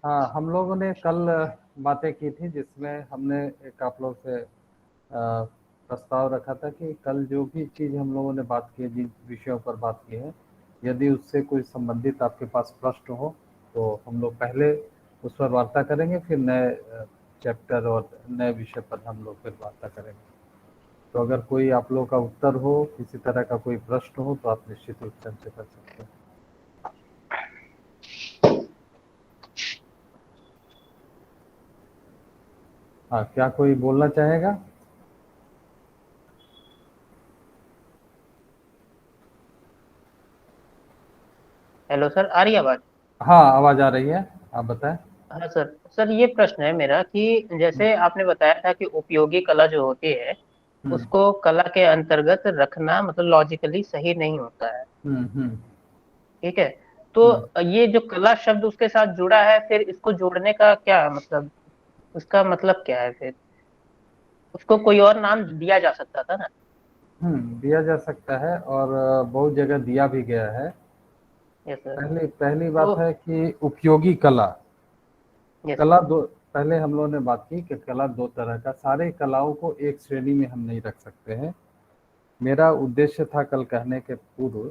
हाँ, हम लोगों ने कल बातें की थी जिसमें हमने एक आप लोग से प्रस्ताव रखा था कि कल जो भी चीज़ हम लोगों ने बात की, जिन विषयों पर बात की है, यदि उससे कोई संबंधित आपके पास प्रश्न हो तो हम लोग पहले उस पर वार्ता करेंगे, फिर नए चैप्टर और नए विषय पर हम लोग फिर वार्ता करेंगे। तो अगर कोई आप लोगों का उत्तर हो, किसी तरह का कोई प्रश्न हो, तो आप निश्चित रूप से हमसे कर सकते हैं। हाँ, क्या कोई बोलना चाहेगा? हेलो सर, आ रही है आवाज? हाँ, आवाज आ रही है, आप बताएं। हाँ सर। सर ये प्रश्न है मेरा कि जैसे आपने बताया था कि उपयोगी कला जो होती है हम्म उसको कला के अंतर्गत रखना मतलब लॉजिकली सही नहीं होता है। हम्म। ठीक है। तो ये जो कला शब्द उसके साथ जुड़ा है, फिर इसको जोड़ने का क्या मतलब, उसका मतलब क्या है फिर? उसको कोई और नाम दिया जा सकता था ना। दिया जा सकता है और बहुत जगह दिया भी गया है। Yes sir. पहली पहली तो बात है कि उपयोगी कला। यस कला सर। दो, पहले हम लोगों ने बात की कि कला दो तरह का, सारे कलाओं को एक श्रेणी में हम नहीं रख सकते हैं। मेरा उद्देश्य था कल कहने के पूर्व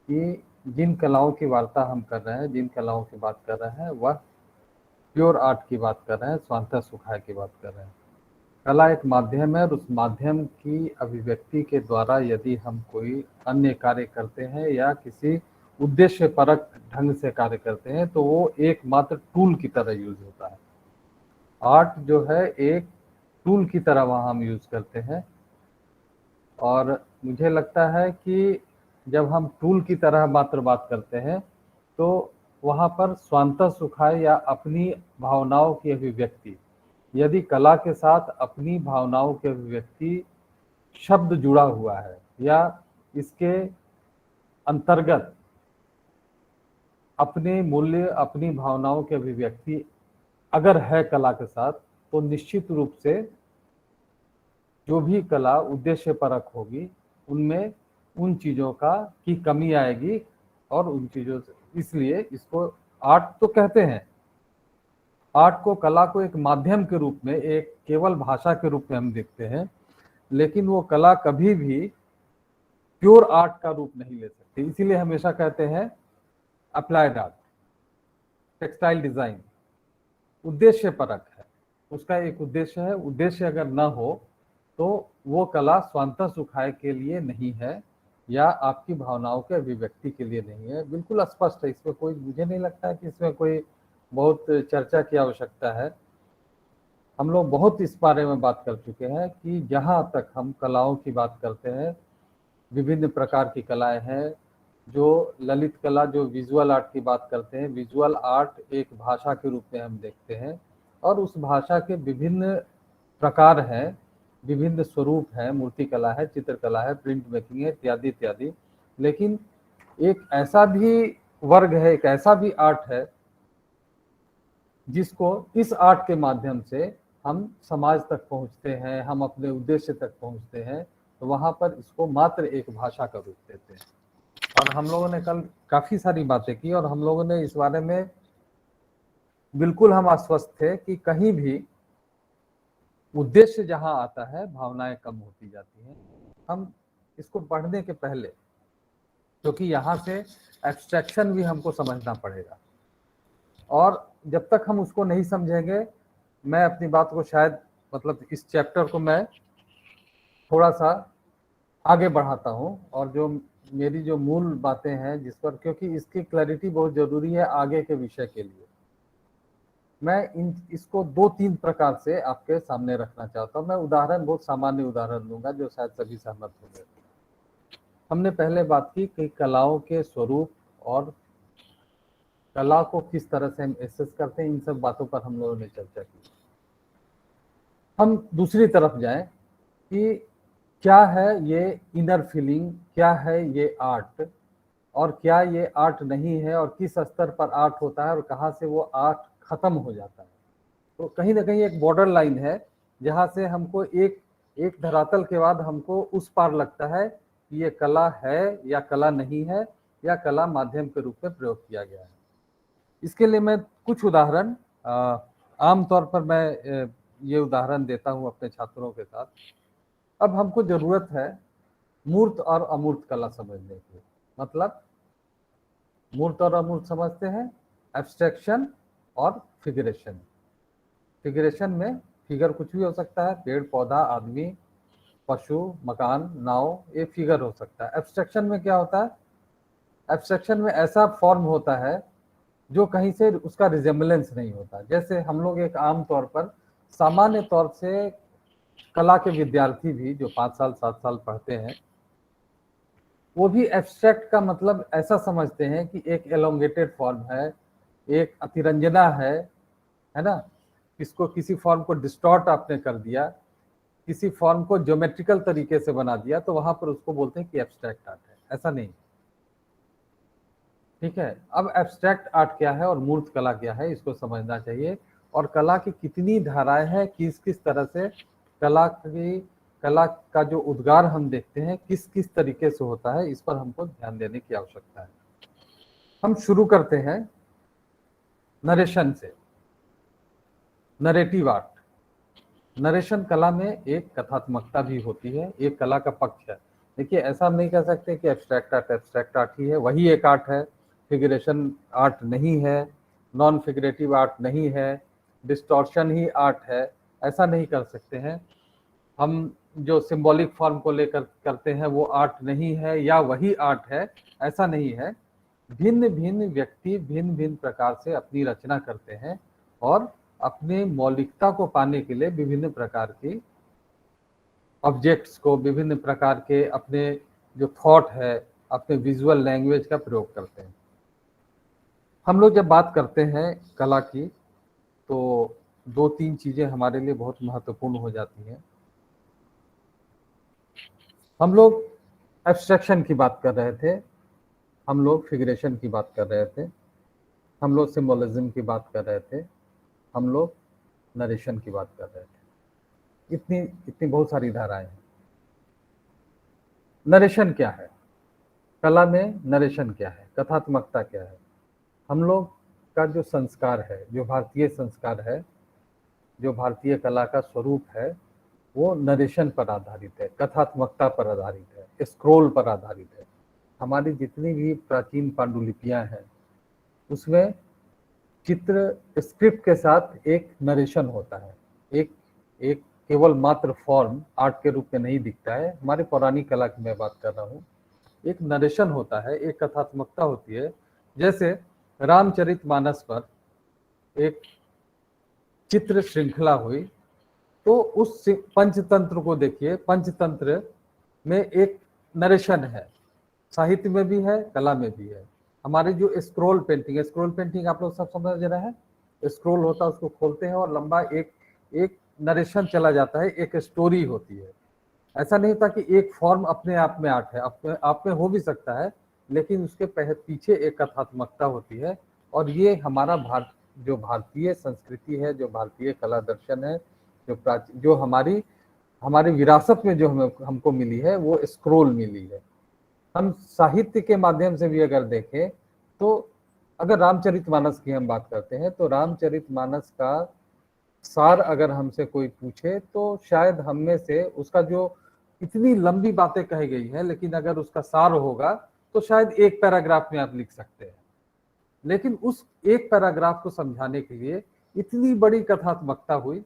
कि जिन कलाओं की वार्ता हम कर रहे हैं, जिन कलाओं की बात कर रहे हैं, वह प्योर आर्ट की बात कर रहे हैं, स्वांतः सुखाय की बात कर रहे हैं। कला एक माध्यम है और उस माध्यम की अभिव्यक्ति के द्वारा यदि हम कोई अन्य कार्य करते हैं या किसी उद्देश्य परक ढंग से कार्य करते हैं तो वो एकमात्र टूल की तरह यूज होता है। आर्ट जो है एक टूल की तरह वहाँ हम यूज करते हैं। और मुझे लगता है कि जब हम टूल की तरह मात्र बात करते हैं तो वहाँ पर स्वांतः सुखाय या अपनी भावनाओं की अभिव्यक्ति, यदि कला के साथ अपनी भावनाओं की अभिव्यक्ति शब्द जुड़ा हुआ है या इसके अंतर्गत अपने मूल्य, अपनी भावनाओं की अभिव्यक्ति अगर है कला के साथ, तो निश्चित रूप से जो भी कला उद्देश्य परक होगी उनमें उन चीज़ों का की कमी आएगी और उन चीज़ों से, इसलिए इसको आर्ट तो कहते हैं। आर्ट को, कला को एक माध्यम के रूप में, एक केवल भाषा के रूप में हम देखते हैं, लेकिन वो कला कभी भी प्योर आर्ट का रूप नहीं ले सकती। इसीलिए हमेशा कहते हैं अप्लाइड आर्ट, टेक्सटाइल डिजाइन उद्देश्य परक है, उसका एक उद्देश्य है। उद्देश्य अगर न हो तो वो कला स्वांतः सुखाय के लिए नहीं है या आपकी भावनाओं के अभिव्यक्ति के लिए नहीं है। बिल्कुल स्पष्ट है, इसमें कोई, मुझे नहीं लगता है कि इसमें कोई बहुत चर्चा की आवश्यकता है। हम लोग बहुत इस बारे में बात कर चुके हैं कि जहाँ तक हम कलाओं की बात करते हैं, विभिन्न प्रकार की कलाएं हैं। जो ललित कला, जो विजुअल आर्ट की बात करते हैं, विजुअल आर्ट एक भाषा के रूप में हम देखते हैं और उस भाषा के विभिन्न प्रकार हैं, विभिन्न स्वरूप हैं, मूर्ति कला है, चित्रकला है, प्रिंट मेकिंग है, इत्यादि इत्यादि। लेकिन एक ऐसा भी वर्ग है, एक ऐसा भी आर्ट है जिसको, इस आर्ट के माध्यम से हम समाज तक पहुंचते हैं, हम अपने उद्देश्य तक पहुंचते हैं, तो वहां पर इसको मात्र एक भाषा का रूप देते हैं। और हम लोगों ने कल काफी सारी बातें की और हम लोगों ने इस बारे में बिल्कुल हम आश्वस्त थे कि कहीं भी उद्देश्य जहां आता है भावनाएं कम होती जाती हैं। हम इसको पढ़ने के पहले, क्योंकि यहाँ से एब्स्ट्रैक्शन भी हमको समझना पड़ेगा और जब तक हम उसको नहीं समझेंगे, मैं अपनी बात को शायद, मतलब इस चैप्टर को मैं थोड़ा सा आगे बढ़ाता हूँ और जो मेरी जो मूल बातें हैं जिस पर, क्योंकि इसकी क्लैरिटी बहुत जरूरी है आगे के विषय के लिए, मैं इसको दो तीन प्रकार से आपके सामने रखना चाहता हूँ। मैं उदाहरण, बहुत सामान्य उदाहरण दूंगा जो शायद सभी सहमत होंगे। हमने पहले बात की कि कलाओं के स्वरूप और कला को किस तरह से हम एसेस करते हैं, इन सब बातों पर हम लोगों ने चर्चा की। हम दूसरी तरफ जाएं कि क्या है ये इनर फीलिंग, क्या है ये आर्ट, और क्या ये आर्ट नहीं है, और किस स्तर पर आर्ट होता है और कहाँ से वो आर्ट खत्म हो जाता है। तो कहीं ना कहीं एक बॉर्डर लाइन है जहाँ से हमको एक एक धरातल के बाद हमको उस पार लगता है कि ये कला है या कला नहीं है, या कला माध्यम के रूप में प्रयोग किया गया है। इसके लिए मैं कुछ उदाहरण आमतौर पर मैं ये उदाहरण देता हूँ अपने छात्रों के साथ। अब हमको जरूरत है मूर्त और अमूर्त कला समझने की। मतलब मूर्त और अमूर्त समझते हैं, एब्स्ट्रैक्शन और फिगरेशन। फिगरेशन में फिगर कुछ भी हो सकता है, पेड़ पौधा, आदमी, पशु, मकान, नाव, ये फिगर हो सकता है। एब्स्ट्रैक्शन में क्या होता है? एब्स्ट्रैक्शन में ऐसा फॉर्म होता है जो कहीं से उसका रिजेम्बलेंस नहीं होता। जैसे हम लोग एक आम तौर पर सामान्य तौर से कला के विद्यार्थी भी जो 5 साल 7 साल पढ़ते हैं, वो भी एब्स्ट्रैक्ट का मतलब ऐसा समझते हैं कि एक एलोंगेटेड फॉर्म है, एक अतिरंजना है ना, इसको किसी फॉर्म को डिस्टॉर्ट आपने कर दिया, किसी फॉर्म को ज्योमेट्रिकल तरीके से बना दिया, तो वहां पर उसको बोलते हैं कि एब्स्ट्रैक्ट आर्ट है। ऐसा नहीं, ठीक है। अब एब्स्ट्रैक्ट आर्ट क्या है और मूर्त कला क्या है, इसको समझना चाहिए। और कला की कितनी धाराएं हैं, किस किस तरह से कला का जो उद्गार हम देखते हैं किस किस तरीके से होता है, इस पर हमको ध्यान देने की आवश्यकता है। हम शुरू करते हैं नरेशन से। Narrative art. नरेशन कला में एक कथात्मकता भी होती है, एक कला का पक्ष है। देखिए, ऐसा हम नहीं कह सकते कि एब्स्ट्रैक्ट आर्ट ही है, वही एक आर्ट है, फिगरेशन आर्ट नहीं है, नॉन फिगरेटिव आर्ट नहीं है, डिस्टॉर्शन ही आर्ट है, ऐसा नहीं कर सकते हैं। हम जो सिंबॉलिक फॉर्म को लेकर करते हैं वो आर्ट नहीं है या वही आर्ट है, ऐसा नहीं है। भिन्न भिन्न व्यक्ति भिन्न भिन्न प्रकार से अपनी रचना करते हैं और अपने मौलिकता को पाने के लिए विभिन्न प्रकार की ऑब्जेक्ट्स को, विभिन्न प्रकार के अपने जो थॉट है, अपने विजुअल लैंग्वेज का प्रयोग करते हैं। हम लोग जब बात करते हैं कला की तो 2-3 चीजें हमारे लिए बहुत महत्वपूर्ण हो जाती हैं। हम लोग एब्स्ट्रैक्शन की बात कर रहे थे, हम लोग फिगरेशन की बात कर रहे थे, हम लोग सिंबोलिज्म की बात कर रहे थे, हम लोग नरेशन की बात कर रहे थे। इतनी बहुत सारी धाराएं हैं। नरेशन क्या है? कला में नरेशन क्या है, कथात्मकता क्या है? हम लोग का जो संस्कार है, जो भारतीय संस्कार है, जो भारतीय कला का स्वरूप है, वो नरेशन पर आधारित है, कथात्मकता पर आधारित है, स्क्रोल पर आधारित है। हमारी जितनी भी प्राचीन पांडुलिपियां हैं उसमें चित्र स्क्रिप्ट के साथ एक नरेशन होता है। एक एक केवल मात्र फॉर्म आर्ट के रूप में नहीं दिखता है। हमारे पौराणिक कला की मैं बात कर रहा हूँ, एक नरेशन होता है, एक कथात्मकता होती है। जैसे रामचरितमानस पर एक चित्र श्रृंखला हुई, तो उस पंचतंत्र को देखिए, पंचतंत्र में एक नरेशन है, साहित्य में भी है, कला में भी है। हमारे जो स्क्रोल पेंटिंग आप लोग सब समझ रहे हैं, स्क्रोल होता है, उसको खोलते हैं और लंबा एक नरेशन चला जाता है, एक स्टोरी होती है। ऐसा नहीं होता कि एक फॉर्म अपने आप में आर्ट है, अपने आप में हो भी सकता है, लेकिन उसके पीछे एक कथात्मकता होती है। और ये हमारा जो भारतीय संस्कृति है, जो भारतीय कला दर्शन है, जो हमारी विरासत में जो हमको मिली है, वो स्क्रोल मिली है। हम साहित्य के माध्यम से भी अगर देखें तो अगर रामचरितमानस की हम बात करते हैं तो रामचरितमानस का सार अगर हमसे कोई पूछे तो शायद हम में से उसका जो इतनी लंबी बातें कही गई है, लेकिन अगर उसका सार होगा तो शायद एक पैराग्राफ में आप लिख सकते हैं। लेकिन उस एक पैराग्राफ को समझाने के लिए इतनी बड़ी कथात्मकता हुई।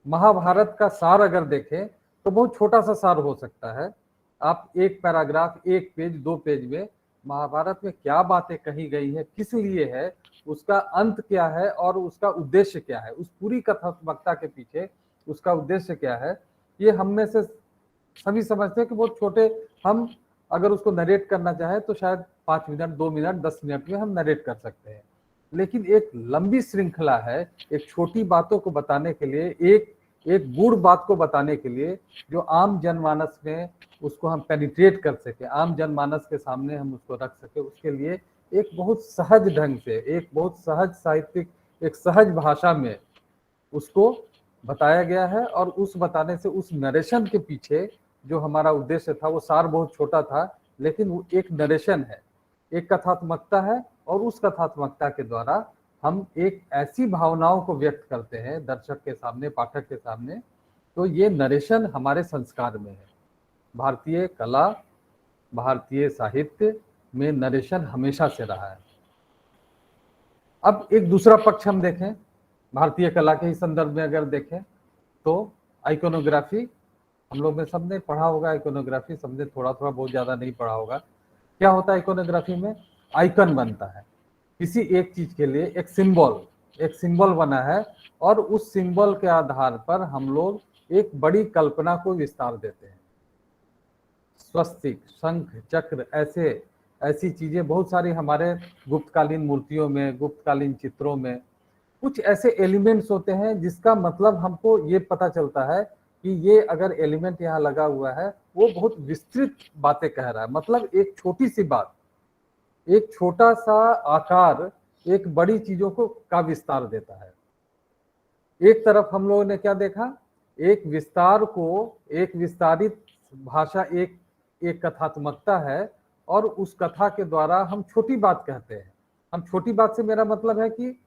महाभारत का सार अगर देखें तो बहुत छोटा सा सार हो सकता है। आप एक पैराग्राफ, 1 पेज 2 पेज में महाभारत में क्या बातें कही गई है, किस लिए है, उसका अंत क्या है और उसका उद्देश्य क्या है, उस पूरी कथात्मकता के पीछे उसका उद्देश्य क्या है, ये हम में से सभी समझते हैं कि बहुत छोटे, हम अगर उसको नरेट करना चाहे तो शायद 5 मिनट 2 मिनट 10 मिनट में हम नरेट कर सकते हैं। लेकिन एक लंबी श्रृंखला है, एक छोटी बातों को बताने के लिए एक गूढ़ बात को बताने के लिए, जो आम जनमानस में उसको हम पेनिट्रेट कर सके, आम जनमानस के सामने हम उसको रख सके, उसके लिए एक बहुत सहज ढंग से, एक बहुत सहज साहित्यिक, एक सहज भाषा में उसको बताया गया है। और उस बताने से, उस नरेशन के पीछे जो हमारा उद्देश्य था, वो सार बहुत छोटा था, लेकिन वो एक नरेशन है, एक कथात्मकता है, और उस कथात्मकता के द्वारा हम एक ऐसी भावनाओं को व्यक्त करते हैं दर्शक के सामने, पाठक के सामने। तो ये नरेशन हमारे संस्कार में है। भारतीय कला, भारतीय साहित्य में नरेशन हमेशा से रहा है। अब एक दूसरा पक्ष हम देखें, भारतीय कला के ही संदर्भ में अगर देखें तो आइकोनोग्राफी, हम लोग ने सबने पढ़ा होगा आइकोनोग्राफी, सबने थोड़ा थोड़ा, बहुत ज्यादा नहीं पढ़ा होगा। क्या होता है आइकोनोग्राफी में? आइकन बनता है किसी एक चीज के लिए, एक सिंबल बना है, और उस सिंबल के आधार पर हम लोग एक बड़ी कल्पना को विस्तार देते हैं। स्वस्तिक, शंख, चक्र, ऐसी चीजें बहुत सारी हमारे गुप्तकालीन मूर्तियों में, गुप्तकालीन चित्रों में कुछ ऐसे एलिमेंट्स होते हैं जिसका मतलब हमको ये पता चलता है कि ये अगर एलिमेंट यहाँ लगा हुआ है, वो बहुत विस्तृत बातें कह रहा है। मतलब एक छोटी सी बात, एक छोटा सा आकार एक बड़ी चीजों को का विस्तार देता है। एक तरफ हम लोगों ने क्या देखा, एक विस्तार को, एक विस्तारित भाषा, एक कथात्मकता है, और उस कथा के द्वारा हम छोटी बात कहते हैं। हम छोटी बात से मेरा मतलब है कि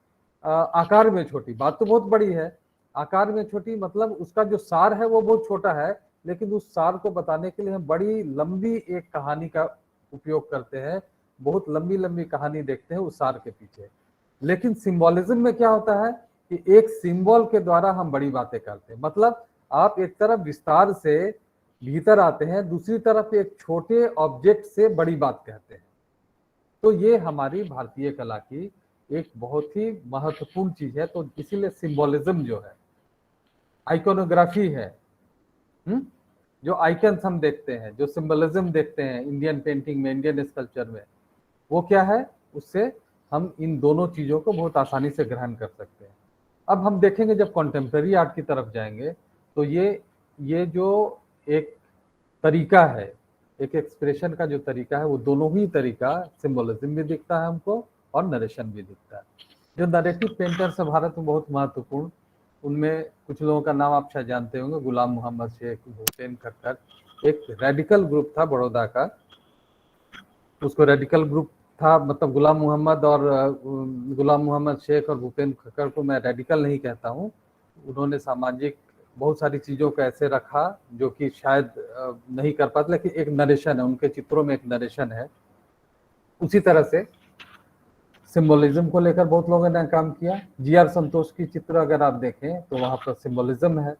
आकार में छोटी, बात तो बहुत बड़ी है, आकार में छोटी, मतलब उसका जो सार है वो बहुत छोटा है, लेकिन उस सार को बताने के लिए हम बड़ी लंबी एक कहानी का उपयोग करते हैं, बहुत लंबी लंबी कहानी देखते हैं उस सार के पीछे। लेकिन सिंबोलिज्म में क्या होता है कि एक सिंबल के द्वारा हम बड़ी बातें करते हैं। मतलब आप एक तरफ विस्तार से भीतर आते हैं, दूसरी तरफ एक छोटे ऑब्जेक्ट से बड़ी बात कहते हैं। तो ये हमारी भारतीय कला की एक बहुत ही महत्वपूर्ण चीज है। तो इसीलिए सिंबोलिज्म जो है, आइकोनोग्राफी है, जो आइकन्स हम देखते हैं, जो सिंबोलिज्म देखते हैं इंडियन पेंटिंग में, इंडियन स्कल्पचर में, वो क्या है, उससे हम इन दोनों चीजों को बहुत आसानी से ग्रहण कर सकते हैं। अब हम देखेंगे जब कॉन्टेम्प्रेरी आर्ट की तरफ जाएंगे तो ये जो एक तरीका है, एक एक्सप्रेशन का जो तरीका है, वो दोनों ही तरीका, सिंबोलिज्म भी दिखता है हमको और नरेशन भी दिखता है। जो नरेटिव पेंटर्स है भारत में बहुत महत्वपूर्ण, उनमें कुछ लोगों का नाम आप शायद जानते होंगे, गुलाम मोहम्मद शेख, भूपेन खट्टर। एक रेडिकल ग्रुप था बड़ौदा का, उसको रेडिकल ग्रुप था, मतलब गुलाम मोहम्मद शेख और भूपेन खट्टर को मैं रेडिकल नहीं कहता हूँ। उन्होंने सामाजिक बहुत सारी चीज़ों को ऐसे रखा जो कि शायद नहीं कर पाते, लेकिन एक नरेशन है, उनके चित्रों में एक नरेशन है। उसी तरह से सिंबोलिज्म को लेकर बहुत लोगों ने काम किया। जी.आर. संतोष की चित्र अगर आप देखें तो वहाँ पर सिंबोलिज्म है।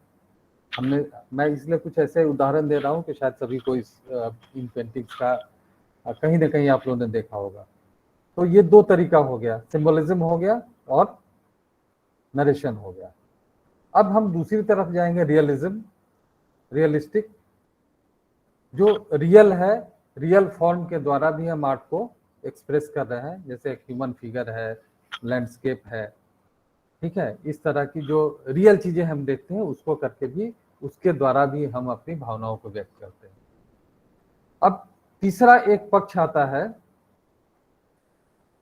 मैं इसलिए कुछ ऐसे उदाहरण दे रहा हूँ कि शायद सभी को इन पेंटिंग्स का कहीं ना कहीं आप लोगों ने देखा होगा। तो ये दो तरीका हो गया, सिंबोलिज्म हो गया और नरेशन हो गया। अब हम दूसरी तरफ जाएंगे, रियलिज्म, रियलिस्टिक। जो रियल है, रियल फॉर्म के द्वारा भी हम आर्ट को एक्सप्रेस कर रहे हैं, जैसे ह्यूमन फिगर है, लैंडस्केप है, ठीक है। इस तरह की जो रियल चीजें हम देखते हैं उसको करके भी, उसके द्वारा भी हम अपनी भावनाओं को व्यक्त करते हैं। अब तीसरा एक पक्ष आता है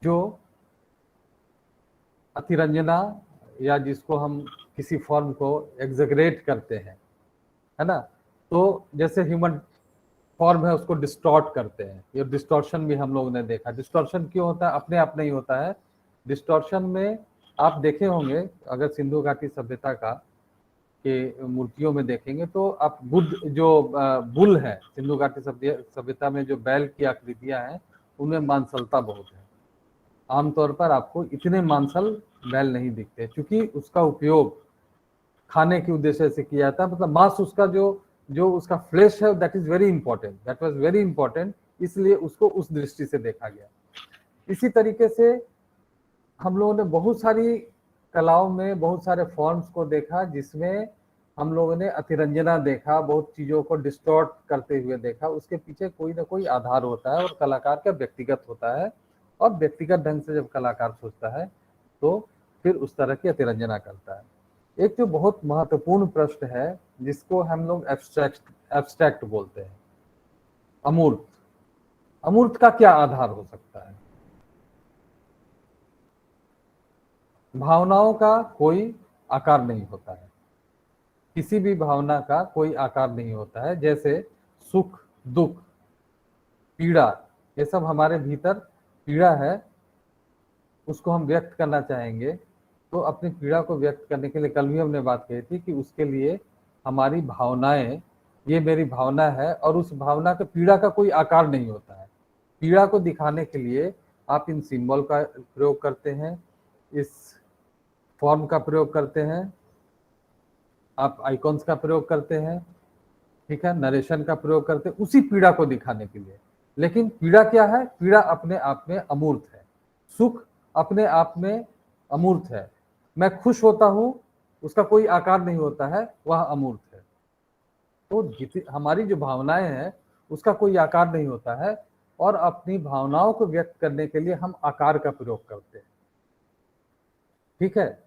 जो अतिरंजना, या जिसको हम किसी फॉर्म को एग्जैगरेट करते हैं, है ना। तो जैसे ह्यूमन फॉर्म है उसको डिस्टॉर्ट करते हैं, ये डिस्टॉर्शन भी हम लोगों ने देखा। डिस्टॉर्शन क्यों होता है? अपने आप नहीं होता है। डिस्टॉर्शन में आप देखे होंगे, अगर सिंधु घाटी सभ्यता का के मूर्तियों में देखेंगे तो आप बुद्ध जो बुल है, सिंधु घाटी सभ्यता में जो बैल की आकृतियां हैं उनमें मांसलता बहुत है। आमतौर पर आपको इतने मांसल बैल नहीं दिखते, क्योंकि उसका उपयोग खाने के उद्देश्य से किया जाता है। मतलब मांस उसका जो उसका फ्लेश है, that is very important, that was very important, इसलिए उसको उस दृष्टि से देखा गया। इसी तरीके से हम लोगों ने बहुत सारी कलाओं में बहुत सारे फॉर्म्स को देखा, जिसमें हम लोगों ने अतिरंजना देखा, बहुत चीजों को डिस्टॉर्ट करते हुए देखा। उसके पीछे कोई ना कोई आधार होता है और कलाकार का व्यक्तिगत होता है, और व्यक्तिगत ढंग से जब कलाकार सोचता है तो फिर उस तरह की अतिरंजना करता है। एक जो बहुत महत्वपूर्ण प्रश्न है जिसको हम लोग एब्स्ट्रैक्ट बोलते हैं, अमूर्त। अमूर्त का क्या आधार हो सकता है? भावनाओं का कोई आकार नहीं होता है, किसी भी भावना का कोई आकार नहीं होता है। जैसे सुख, दुख, पीड़ा, ये सब हमारे भीतर पीड़ा है, उसको हम व्यक्त करना चाहेंगे तो अपनी पीड़ा को व्यक्त करने के लिए, कल भी हमने बात कही थी कि उसके लिए हमारी भावनाएं, ये मेरी भावना है, और उस भावना का, पीड़ा का कोई आकार नहीं होता है। पीड़ा को दिखाने के लिए आप इन सिंबल का प्रयोग करते हैं, इस फॉर्म का प्रयोग करते हैं, आप आइकॉन्स का प्रयोग करते हैं, ठीक है, नरेशन का प्रयोग करते हैं उसी पीड़ा को दिखाने के लिए। लेकिन पीड़ा क्या है? पीड़ा अपने आप में अमूर्त है, सुख अपने आप में अमूर्त है। मैं खुश होता हूं, उसका कोई आकार नहीं होता है, वह अमूर्त है। तो हमारी जो भावनाएं हैं उसका कोई आकार नहीं होता है, और अपनी भावनाओं को व्यक्त करने के लिए हम आकार का प्रयोग करते हैं, ठीक है।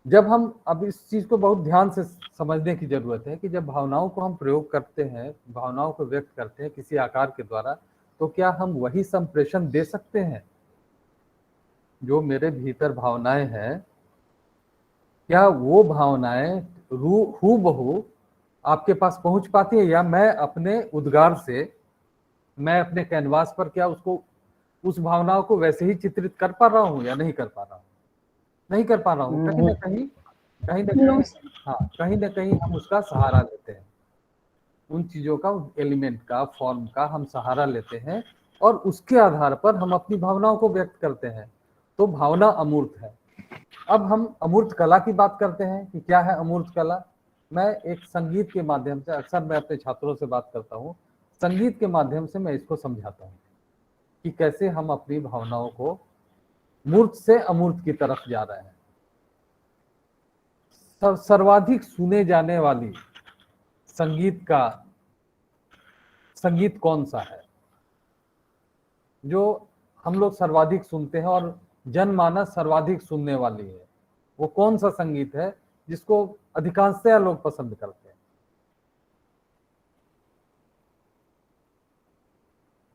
जब हम, अब इस चीज को बहुत ध्यान से समझने की जरूरत है कि जब भावनाओं को हम प्रयोग करते हैं, भावनाओं को व्यक्त करते हैं किसी आकार के द्वारा, तो क्या हम वही संप्रेषण दे सकते हैं? जो मेरे भीतर भावनाएं हैं, क्या वो भावनाएं हूबहू आपके पास पहुंच पाती है, या मैं अपने उद्गार से, मैं अपने कैनवास पर क्या उसको, उस भावनाओं को वैसे ही चित्रित कर पा रहा हूं या नहीं कर पा रहा हूं? नहीं कर पा रहा हूं। कहीं ना कहीं, कहीं ना नो कहीं, हाँ, कहीं ना कहीं हम उसका सहारा लेते हैं, उन चीजों का, एलिमेंट का, फॉर्म का हम सहारा लेते हैं, और उसके आधार पर हम अपनी भावनाओं को व्यक्त करते हैं। तो भावना अमूर्त है। अब हम अमूर्त कला की बात करते हैं कि क्या है अमूर्त कला। मैं एक संगीत के माध्यम से, अक्सर मैं अपने छात्रों से बात करता हूँ, संगीत के माध्यम से मैं इसको समझाता हूँ कि कैसे हम अपनी भावनाओं को मूर्त से अमूर्त की तरफ जा रहे हैं। सर्वाधिक सुने जाने वाली संगीत कौन सा है जो हम लोग सर्वाधिक सुनते हैं और जनमानस सर्वाधिक सुनने वाली है? वो कौन सा संगीत है जिसको अधिकांशतः लोग पसंद करते हैं?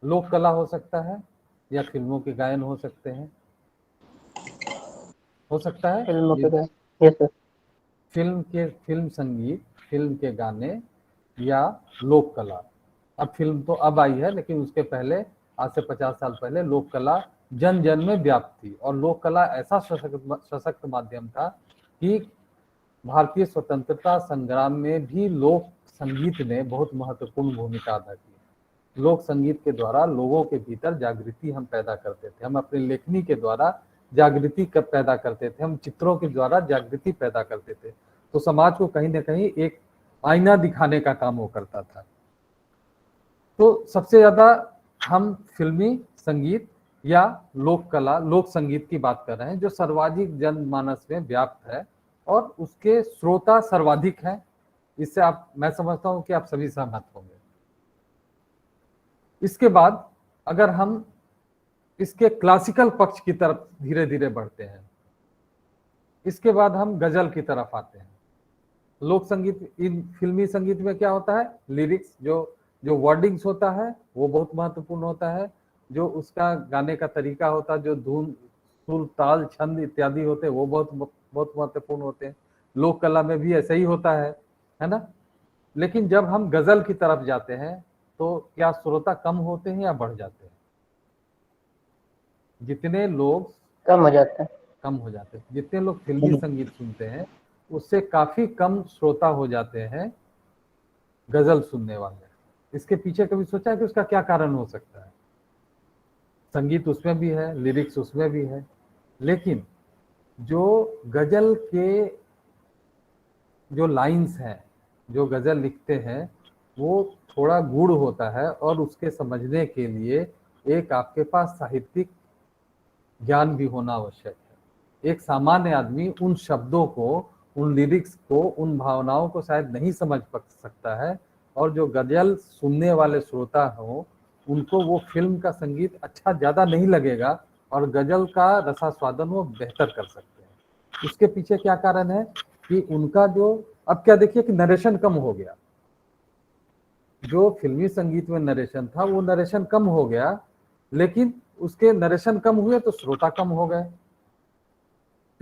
लोक कला हो सकता है, या फिल्मों के गायन हो सकते हैं, हो सकता है फिल्मों के गाने, यस सर। फिल्म संगीत, फिल्म के गाने, या लोक कला। अब फिल्म तो अब आई है, लेकिन उसके पहले, आज से 50 साल पहले, लोक कला जन जन में व्याप्त थी। और लोक कला ऐसा सशक्त माध्यम था कि भारतीय स्वतंत्रता संग्राम में भी लोक संगीत ने बहुत महत्वपूर्ण भूमिका अदा की। लोक संगीत के द्वारा लोगों के भीतर जागृति हम पैदा करते थे, हम अपनी लेखनी के द्वारा जागृति पैदा करते थे, हम चित्रों के द्वारा जागृति पैदा करते थे। तो समाज को कहीं ना कहीं एक आईना दिखाने का काम वो करता था। तो सबसे ज्यादा हम फिल्मी संगीत या लोक कला, लोक संगीत की बात कर रहे हैं, जो सर्वाधिक जनमानस में व्याप्त है और उसके श्रोता सर्वाधिक हैं। इससे मैं समझता हूं कि आप सभी सहमत होंगे। इसके बाद अगर हम इसके क्लासिकल पक्ष की तरफ धीरे धीरे बढ़ते हैं, इसके बाद हम गजल की तरफ आते हैं। लोक संगीत, इन फिल्मी संगीत में क्या होता है? लिरिक्स, जो वर्डिंग्स होता है वो बहुत महत्वपूर्ण होता है, जो उसका गाने का तरीका होता है, जो धुन, सुर, ताल, छंद इत्यादि होते हैं, वो बहुत महत्वपूर्ण होते हैं। लोक कला में भी ऐसा ही होता है ना। लेकिन जब हम गजल की तरफ जाते हैं तो क्या श्रोता कम होते हैं या बढ़ जाते हैं? जितने लोग कम हो जाता है। कम हो जाते हैं। जितने लोग फिल्मी संगीत सुनते हैं उससे काफी कम श्रोता हो जाते हैं गजल सुनने वाले। इसके पीछे कभी सोचा है कि उसका क्या कारण हो सकता है? संगीत उसमें भी है, लिरिक्स उसमें भी है, लेकिन जो गजल के जो लाइंस हैं, जो गजल लिखते हैं, वो थोड़ा गूढ़ होता है, और उसके समझने के लिए एक आपके पास साहित्यिक ज्ञान भी होना आवश्यक है। एक सामान्य आदमी उन शब्दों को, उन लिरिक्स को, उन भावनाओं को शायद नहीं समझ सकता है, और जो गजल सुनने वाले श्रोता हो उनको वो फिल्म का संगीत अच्छा ज्यादा नहीं लगेगा, और गजल का रसास्वादन वो बेहतर कर सकते हैं। उसके पीछे क्या कारण है? कि उनका जो, अब क्या देखिए कि नरेशन कम हो गया, जो फिल्मी संगीत में नरेशन था वो नरेशन कम हो गया, लेकिन उसके नरेशन कम हुए तो श्रोता कम हो गए।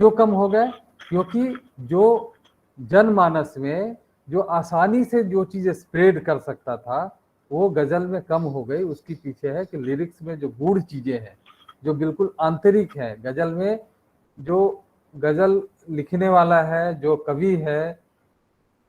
क्यों कम हो गए? क्योंकि जो जनमानस में जो आसानी से जो चीजें स्प्रेड कर सकता था वो गजल में कम हो गई। उसकी पीछे है कि लिरिक्स में जो गूढ़ चीजें हैं, जो बिल्कुल आंतरिक है गजल में, जो गजल लिखने वाला है, जो कवि है,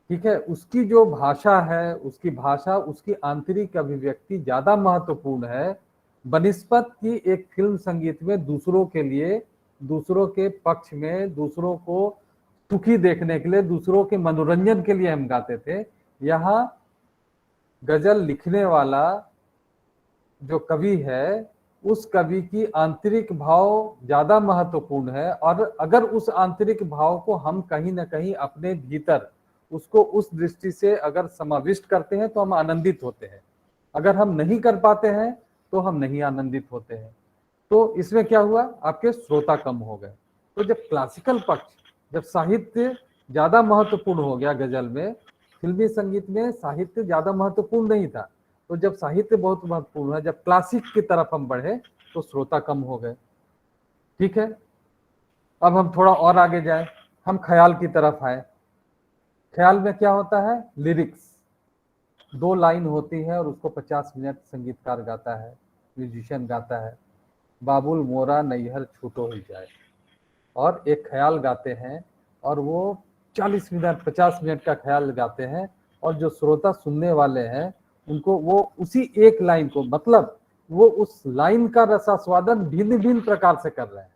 ठीक है, उसकी जो भाषा है, उसकी भाषा, उसकी आंतरिक अभिव्यक्ति ज्यादा महत्वपूर्ण है बनिस्पत की एक फिल्म संगीत में दूसरों के लिए, दूसरों के पक्ष में, दूसरों को सुखी देखने के लिए, दूसरों के मनोरंजन के लिए हम गाते थे। यहाँ गजल लिखने वाला जो कवि है, उस कवि की आंतरिक भाव ज्यादा महत्वपूर्ण है, और अगर उस आंतरिक भाव को हम कहीं ना कहीं अपने भीतर उसको उस दृष्टि से अगर समाविष्ट करते हैं तो हम आनंदित होते हैं, अगर हम नहीं कर पाते हैं तो हम नहीं आनंदित होते हैं। तो इसमें क्या हुआ, आपके श्रोता कम हो गए। तो जब क्लासिकल पक्ष, जब साहित्य ज्यादा महत्वपूर्ण हो गया गजल में, फिल्मी संगीत में साहित्य ज्यादा महत्वपूर्ण नहीं था, तो जब साहित्य बहुत महत्वपूर्ण है, जब क्लासिक की तरफ हम बढ़े तो श्रोता कम हो गए। ठीक है, अब हम थोड़ा और आगे जाए, हम ख्याल की तरफ आए। ख्याल में क्या होता है, लिरिक्स 2 लाइन होती है और उसको 50 मिनट संगीतकार गाता है, म्यूजिशियन गाता है, बाबुल मोरा नैहर छूटो ही जाए, और एक ख्याल गाते हैं और वो 40 मिनट 50 मिनट का ख्याल गाते हैं, और जो श्रोता सुनने वाले हैं उनको वो उसी एक लाइन को, मतलब वो उस लाइन का रसास्वादन भिन्न भिन्न प्रकार से कर रहे हैं।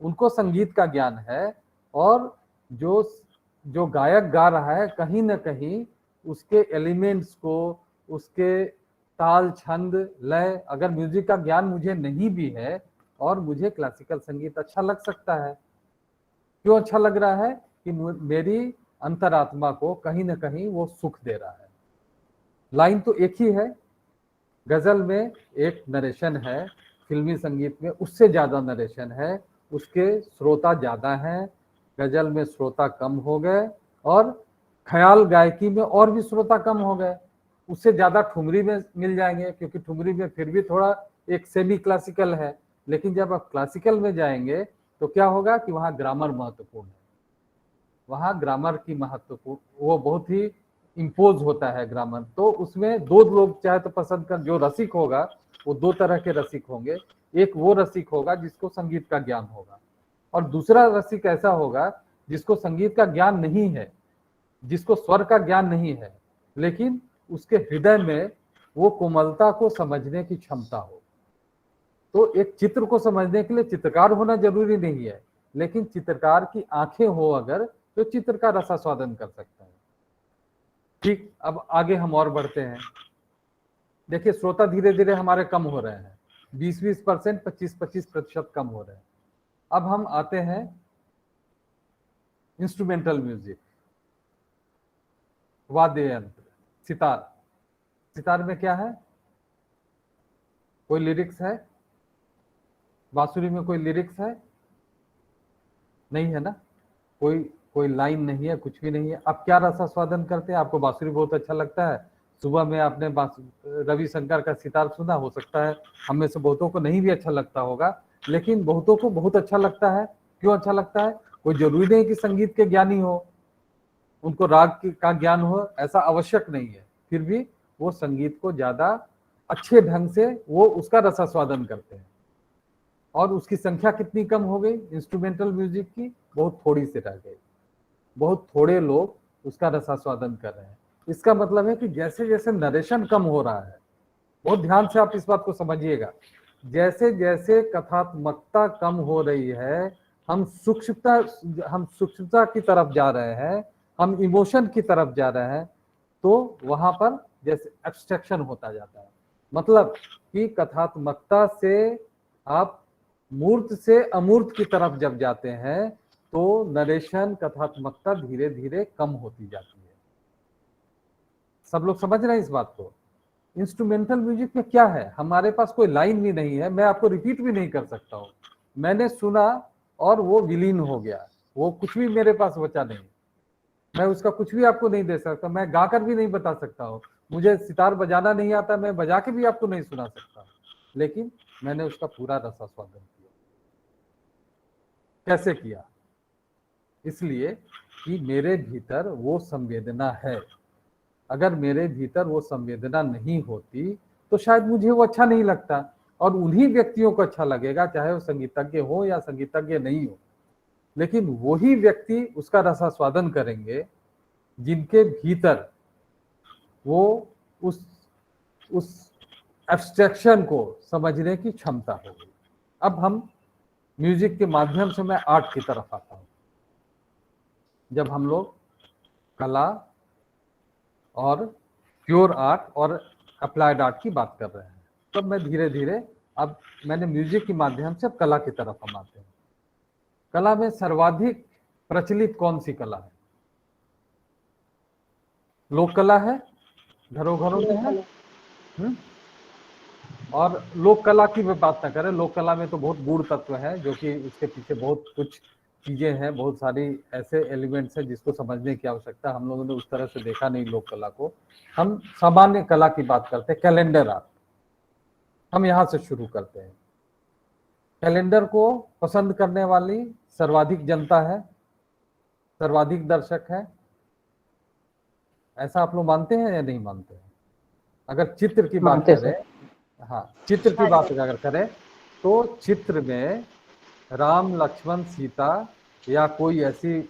उनको संगीत का ज्ञान है, और जो गायक गा रहा है कहीं ना कहीं उसके एलिमेंट्स को, उसके ताल छंद लय, अगर म्यूजिक का ज्ञान मुझे नहीं भी है और मुझे क्लासिकल संगीत अच्छा लग सकता है। क्यों अच्छा लग रहा है? कि मेरी अंतरात्मा को कहीं ना कहीं वो सुख दे रहा है। लाइन तो एक ही है, गजल में एक नरेशन है, फिल्मी संगीत में उससे ज्यादा नरेशन है, उसके श्रोता ज्यादा हैं, गजल में श्रोता कम हो गए, और ख्याल गायकी में और भी श्रोता कम हो गए। उससे ज्यादा ठुमरी में मिल जाएंगे, क्योंकि ठुमरी में फिर भी थोड़ा एक सेमी क्लासिकल है, लेकिन जब आप क्लासिकल में जाएंगे तो क्या होगा कि वहाँ ग्रामर महत्वपूर्ण है, वहाँ ग्रामर की महत्वपूर्ण, वो बहुत ही इम्पोज होता है ग्रामर। तो उसमें 2 लोग चाहे तो पसंद कर, जो रसिक होगा वो 2 तरह के रसिक होंगे। एक वो रसिक होगा जिसको संगीत का ज्ञान होगा, और दूसरा रसिक ऐसा होगा जिसको संगीत का ज्ञान नहीं है, जिसको स्वर का ज्ञान नहीं है, लेकिन उसके हृदय में वो कोमलता को समझने की क्षमता हो। तो एक चित्र को समझने के लिए चित्रकार होना जरूरी नहीं है, लेकिन चित्रकार की आंखें हो अगर, तो चित्र का रसास्वादन कर सकता है। ठीक, अब आगे हम और बढ़ते हैं। देखिए, श्रोता धीरे धीरे हमारे कम हो रहे हैं, 20-20%, 25-25% कम हो रहे हैं। अब हम आते हैं इंस्ट्रूमेंटल म्यूजिक, वाद्य यंत्र, सितार। सितार में क्या है, कोई लिरिक्स है? बांसुरी में कोई लिरिक्स है? नहीं है ना, कोई लाइन नहीं है, कुछ भी नहीं है। आप क्या रसास्वादन करते हैं? आपको बांसुरी बहुत अच्छा लगता है, सुबह में आपने रविशंकर का सितार सुना, हो सकता है हम में से बहुतों को नहीं भी अच्छा लगता होगा, लेकिन बहुतों को बहुत अच्छा लगता है। क्यों अच्छा लगता है? कोई जरूरी नहीं कि संगीत के ज्ञानी हो, उनको राग का ज्ञान हो, ऐसा आवश्यक नहीं है, फिर भी वो संगीत को ज्यादा अच्छे ढंग से वो उसका रसास्वादन करते हैं। और उसकी संख्या कितनी कम हो गई इंस्ट्रूमेंटल म्यूजिक की? बहुत थोड़ी सी रह गई, बहुत थोड़े लोग उसका रसास्वादन कर रहे हैं। इसका मतलब है कि जैसे जैसे नरेशन कम हो रहा है, बहुत ध्यान से आप इस बात को समझिएगा, जैसे जैसे कथात्मकता कम हो रही है, हम सूक्ष्मता की तरफ जा रहे हैं, हम इमोशन की तरफ जा रहे हैं, तो वहां पर जैसे एब्स्ट्रैक्शन होता जाता है। मतलब कि कथात्मकता से आप मूर्त से अमूर्त की तरफ जब जाते हैं तो नरेशन, कथात्मकता धीरे धीरे कम होती जाती है। सब लोग समझ रहे हैं इस बात को? इंस्ट्रूमेंटल म्यूजिक में क्या है, हमारे पास कोई लाइन भी नहीं है, मैं आपको रिपीट भी नहीं कर सकता हूँ, मैंने सुना और वो विलीन हो गया, वो कुछ भी मेरे पास बचा नहीं। मैं उसका कुछ भी आपको नहीं दे सकता, मैं गाकर भी नहीं बता सकता हूँ, मुझे सितार बजाना नहीं आता, मैं बजा के भी आपको नहीं सुना सकता, लेकिन मैंने उसका पूरा रसास्वादन किया। कैसे किया? इसलिए कि मेरे भीतर वो संवेदना है। अगर मेरे भीतर वो संवेदना नहीं होती तो शायद मुझे वो अच्छा नहीं लगता, और उन्हीं व्यक्तियों को अच्छा लगेगा, चाहे वो संगीतज्ञ हो या संगीतज्ञ नहीं हो, लेकिन वही व्यक्ति उसका रसास्वादन करेंगे जिनके भीतर वो उस एब्स्ट्रैक्शन को समझने की क्षमता होगी। अब हम म्यूजिक के माध्यम से मैं आर्ट की तरफ आता हूं। जब हम लोग कला और प्योर आर्ट और अप्लाइड आर्ट की बात कर रहे हैं, तब मैं धीरे धीरे, अब मैंने म्यूजिक के माध्यम से अब कला की तरफ हम आते हैं। कला में सर्वाधिक प्रचलित कौन सी कला है? लोक कला है, घरों घरों में है। और लोक कला की भी बात ना करें, लोक कला में तो बहुत गूढ़ तत्व है, जो कि उसके पीछे बहुत कुछ चीजें हैं, बहुत सारी ऐसे एलिमेंट्स हैं जिसको समझने की आवश्यकता। हम लोगों ने उस तरह से देखा नहीं लोक कला को। हम सामान्य कला की बात करते हैं, कैलेंडर आर्ट। हम यहाँ से शुरू करते हैं। कैलेंडर को पसंद करने वाली सर्वाधिक जनता है, सर्वाधिक दर्शक है, ऐसा आप लोग मानते हैं या नहीं मानते हैं? अगर चित्र की बात करें, हाँ, चित्र की बात अगर करें तो चित्र में राम लक्ष्मण सीता या कोई ऐसी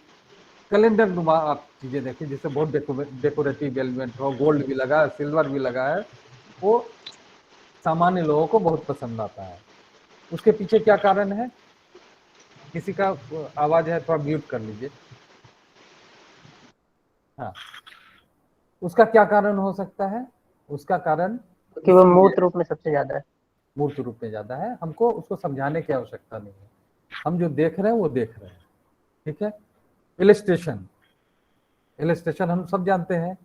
कैलेंडर नुमा आप चीजें देखिए जिससे बहुत डेकोरेटिव एलिमेंट हो, गोल्ड भी लगा है, सिल्वर भी लगा है, वो सामान्य लोगों को बहुत पसंद आता है। उसके पीछे क्या कारण है? किसी का आवाज है, थोड़ा म्यूट कर लीजिए। हाँ, उसका क्या कारण हो सकता है? उसका कारण कि वो मूर्त रूप में सबसे ज्यादा है। मूर्त रूप में ज्यादा है, हमको उसको समझाने की आवश्यकता नहीं है, हम जो देख रहे हैं वो देख रहे हैं। ठीक है। इलस्ट्रेशन, इलस्ट्रेशन हम सब जानते हैं।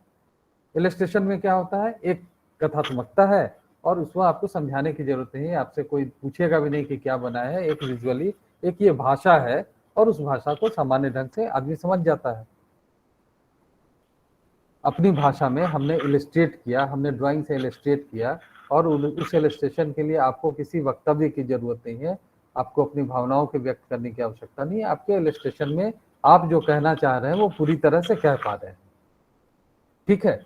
इलस्ट्रेशन में क्या होता है? एक कथात्मकता है और उसमें आपको समझाने की जरूरत नहीं है, आपसे कोई पूछेगा भी नहीं कि क्या बना है। एक विजुअली, एक ये भाषा है और उस भाषा को सामान्य ढंग से आदमी समझ जाता है। अपनी भाषा में हमने इलस्ट्रेट किया, हमने ड्राइंग से इलस्ट्रेट किया, और उस इलस्ट्रेशन के लिए आपको किसी वक्तव्य की जरूरत नहीं है, आपको अपनी भावनाओं को व्यक्त करने की आवश्यकता नहीं है। आपके इलस्ट्रेशन में आप जो कहना चाह रहे हैं वो पूरी तरह से कह पा रहे हैं। ठीक है।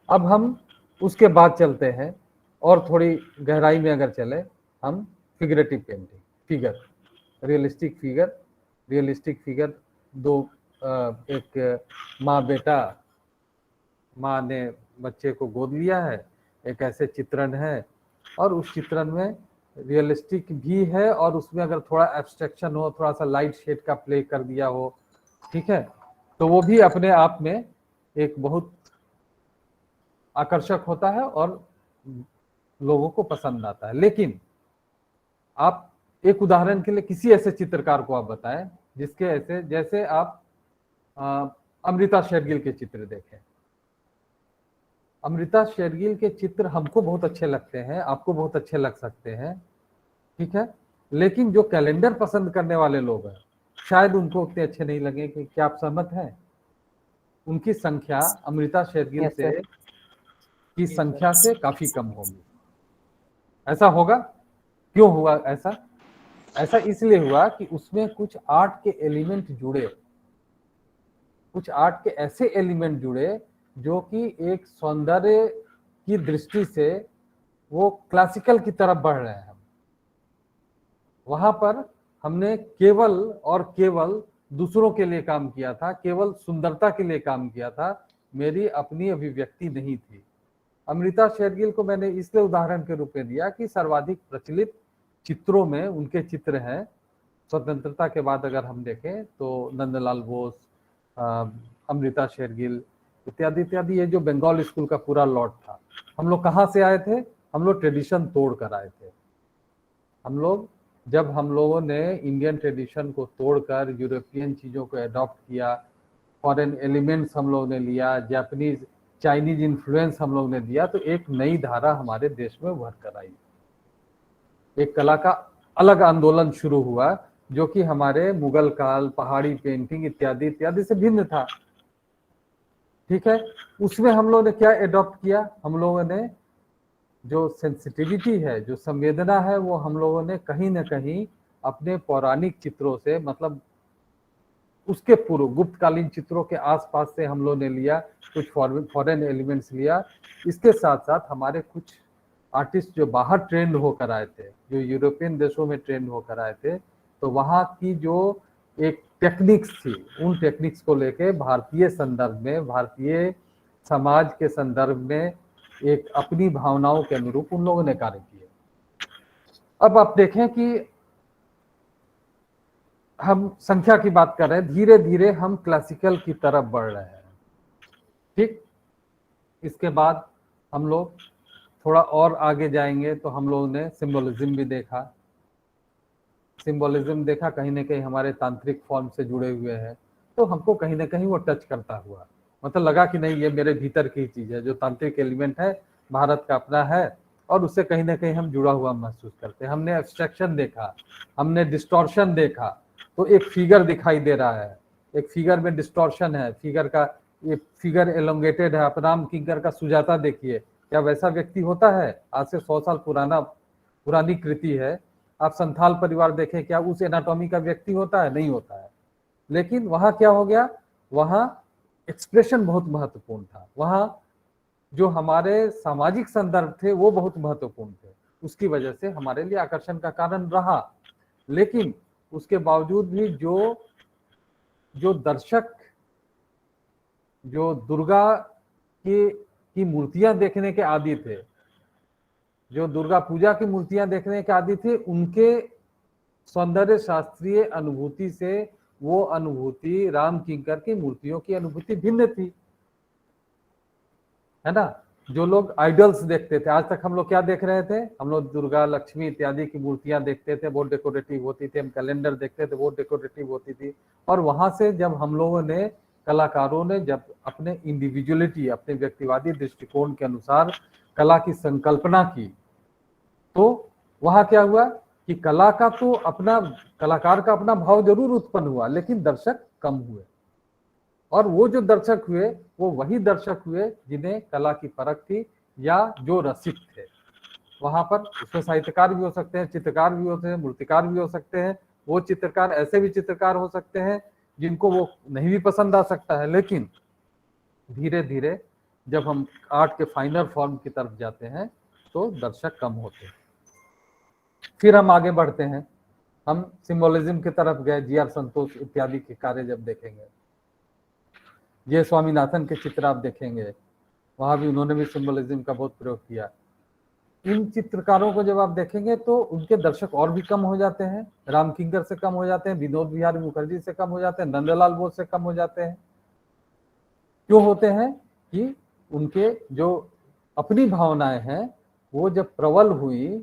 अब हम उसके बाद चलते हैं और थोड़ी गहराई में अगर चले, हम figurative painting, figure, realistic figure. Realistic figure दो, एक माँ बेटा, माँ ने बच्चे को गोद लिया है, एक ऐसे चित्रण है, और उस चित्रण में रियलिस्टिक भी है और उसमें अगर थोड़ा एब्स्ट्रैक्शन हो, थोड़ा सा लाइट शेड का प्ले कर दिया हो, ठीक है, तो वो भी अपने आप में एक बहुत आकर्षक होता है और लोगों को पसंद आता है। लेकिन आप एक उदाहरण के लिए किसी ऐसे चित्रकार को आप बताएं जिसके ऐसे, जैसे आप अमृता शेरगिल के चित्र देखें। अमृता शेरगिल के चित्र हमको बहुत अच्छे लगते हैं, आपको बहुत अच्छे लग सकते हैं, ठीक है, लेकिन जो कैलेंडर पसंद करने वाले लोग हैं शायद उनको उतने अच्छे नहीं लगे। कि क्या आप सहमत हैं? उनकी संख्या अमृता शेरगिल से की संख्या से काफी कम होगी। ऐसा होगा? क्यों हुआ ऐसा? ऐसा इसलिए हुआ कि उसमें कुछ आर्ट के एलिमेंट जुड़े, कुछ आर्ट के ऐसे एलिमेंट जुड़े जो कि एक सौंदर्य की दृष्टि से वो क्लासिकल की तरफ बढ़ रहे हैं। वहां पर हमने केवल और केवल दूसरों के लिए काम किया था, केवल सुंदरता के लिए काम किया था, मेरी अपनी अभिव्यक्ति नहीं थी। अमृता शेरगिल को मैंने इसलिए उदाहरण के रूप में दिया कि सर्वाधिक प्रचलित चित्रों में उनके चित्र हैं। स्वतंत्रता के बाद अगर हम देखें तो नंदलाल बोस, अमृता शेरगिल इत्यादि इत्यादि, ये जो बंगाल स्कूल का पूरा लॉट था। हम लोग कहाँ से आए थे? हम लोग ट्रेडिशन तोड़ कर आए थे। हम लोग, जब हम लोगों ने इंडियन ट्रेडिशन को तोड़कर यूरोपियन चीज़ों को अडॉप्ट किया, फॉरेन एलिमेंट्स हम लोग ने लिया, जापानीज चाइनीज इन्फ्लुएंस हम लोग ने दिया, तो एक नई धारा हमारे देश में उभर कर आई। एक कला का अलग आंदोलन शुरू हुआ जो कि हमारे मुगल काल, पहाड़ी पेंटिंग इत्यादि इत्यादि से भिन्न था। ठीक है। उसमें हम लोगों ने क्या एडॉप्ट किया, हम लोगों ने जो सेंसिटिविटी है, जो संवेदना है, वो हम लोगों ने कहीं ना कहीं अपने पौराणिक चित्रों से, मतलब उसके पूर्व गुप्तकालीन चित्रों के आसपास से हम लोगों ने लिया, कुछ फॉरेन एलिमेंट्स लिया। इसके साथ साथ हमारे कुछ आर्टिस्ट जो बाहर ट्रेंड होकर आए थे, जो यूरोपियन देशों में ट्रेंड होकर आए थे, तो वहाँ की जो एक टेक्निक्स थी, उन टेक्निक्स को लेके भारतीय संदर्भ में, भारतीय समाज के संदर्भ में एक अपनी भावनाओं के अनुरूप उन लोगों ने कार्य किए। अब आप देखें कि हम संख्या की बात कर रहे हैं, धीरे धीरे हम क्लासिकल की तरफ बढ़ रहे हैं। ठीक, इसके बाद हम लोग थोड़ा और आगे जाएंगे तो हम लोगों ने सिंबोलिज्म भी देखा। सिंबोलिज्म देखा, कहीं ना कहीं हमारे तांत्रिक फॉर्म से जुड़े हुए हैं, तो हमको कहीं ना कहीं वो टच करता हुआ, मतलब लगा कि नहीं, ये मेरे भीतर की चीज है, जो तांत्रिक एलिमेंट है भारत का अपना है, और उससे कहीं ना कहीं हम जुड़ा हुआ महसूस करते हैं। हमने एब्स्ट्रैक्शन देखा, हमने डिस्टॉर्शन देखा, तो एक फिगर दिखाई दे रहा है, एक फिगर में डिस्टॉर्शन है, फिगर का ये फिगर एलोंगेटेड है। आप राम किंकर का सुजाता देखिए, क्या वैसा व्यक्ति होता है? आज से 100 साल पुरानी कृति है। आप संथाल परिवार देखें, क्या उस एनाटॉमी का व्यक्ति होता है? नहीं होता है। लेकिन वहां क्या हो गया, वहां एक्सप्रेशन बहुत महत्वपूर्ण था, वहां जो हमारे सामाजिक संदर्भ थे वो बहुत महत्वपूर्ण थे, उसकी वजह से हमारे लिए आकर्षण का कारण रहा। लेकिन उसके बावजूद भी जो दर्शक जो दुर्गा की मूर्तियां देखने के आदी थे, जो दुर्गा पूजा की मूर्तियां देखने के आदी थे, उनके सौंदर्य शास्त्रीय अनुभूति से वो अनुभूति राम किंकर की मूर्तियों की अनुभूति भिन्न थी, है ना। जो लोग आइडल्स देखते थे, आज तक हम लोग क्या देख रहे थे, हम लोग दुर्गा, लक्ष्मी इत्यादि की मूर्तियां देखते थे, बहुत डेकोरेटिव होती थी। हम कैलेंडर देखते थे, बहुत डेकोरेटिव होती थी। और वहां से जब हम लोगों ने, कलाकारों ने जब अपने इंडिविजुअलिटी, अपने व्यक्तिवादी दृष्टिकोण के अनुसार कला की संकल्पना की, तो वहां क्या हुआ कि कला का तो अपना, कलाकार का अपना भाव जरूर उत्पन्न हुआ, लेकिन दर्शक कम हुए। और वो जो दर्शक हुए, वो वही दर्शक हुए जिन्हें कला की परख थी, या जो रसिक थे। वहां पर उसमें साहित्यकार भी हो सकते हैं, चित्रकार भी होते हैं, मूर्तिकार भी हो सकते हैं। वो चित्रकार, ऐसे भी चित्रकार हो सकते हैं जिनको वो नहीं भी पसंद आ सकता है। लेकिन धीरे धीरे जब हम आर्ट के फाइनल फॉर्म की तरफ जाते हैं तो दर्शक कम होते हैं। फिर हम आगे बढ़ते हैं, हम सिंबोलिज्म की तरफ गए, जी.आर. संतोष इत्यादि के कार्य जब देखेंगे, ये स्वामीनाथन के चित्र आप देखेंगे, वहां भी उन्होंने भी सिंबोलिज्म का बहुत प्रयोग किया। इन चित्रकारों को जब आप देखेंगे तो उनके दर्शक और भी कम हो जाते हैं, राम किंकर से कम हो जाते हैं, विनोद बिहारी मुखर्जी से कम हो जाते हैं, नंदलाल बोस से कम हो जाते हैं। क्यों होते हैं कि उनके जो अपनी भावनाएं हैं वो जब प्रबल हुई,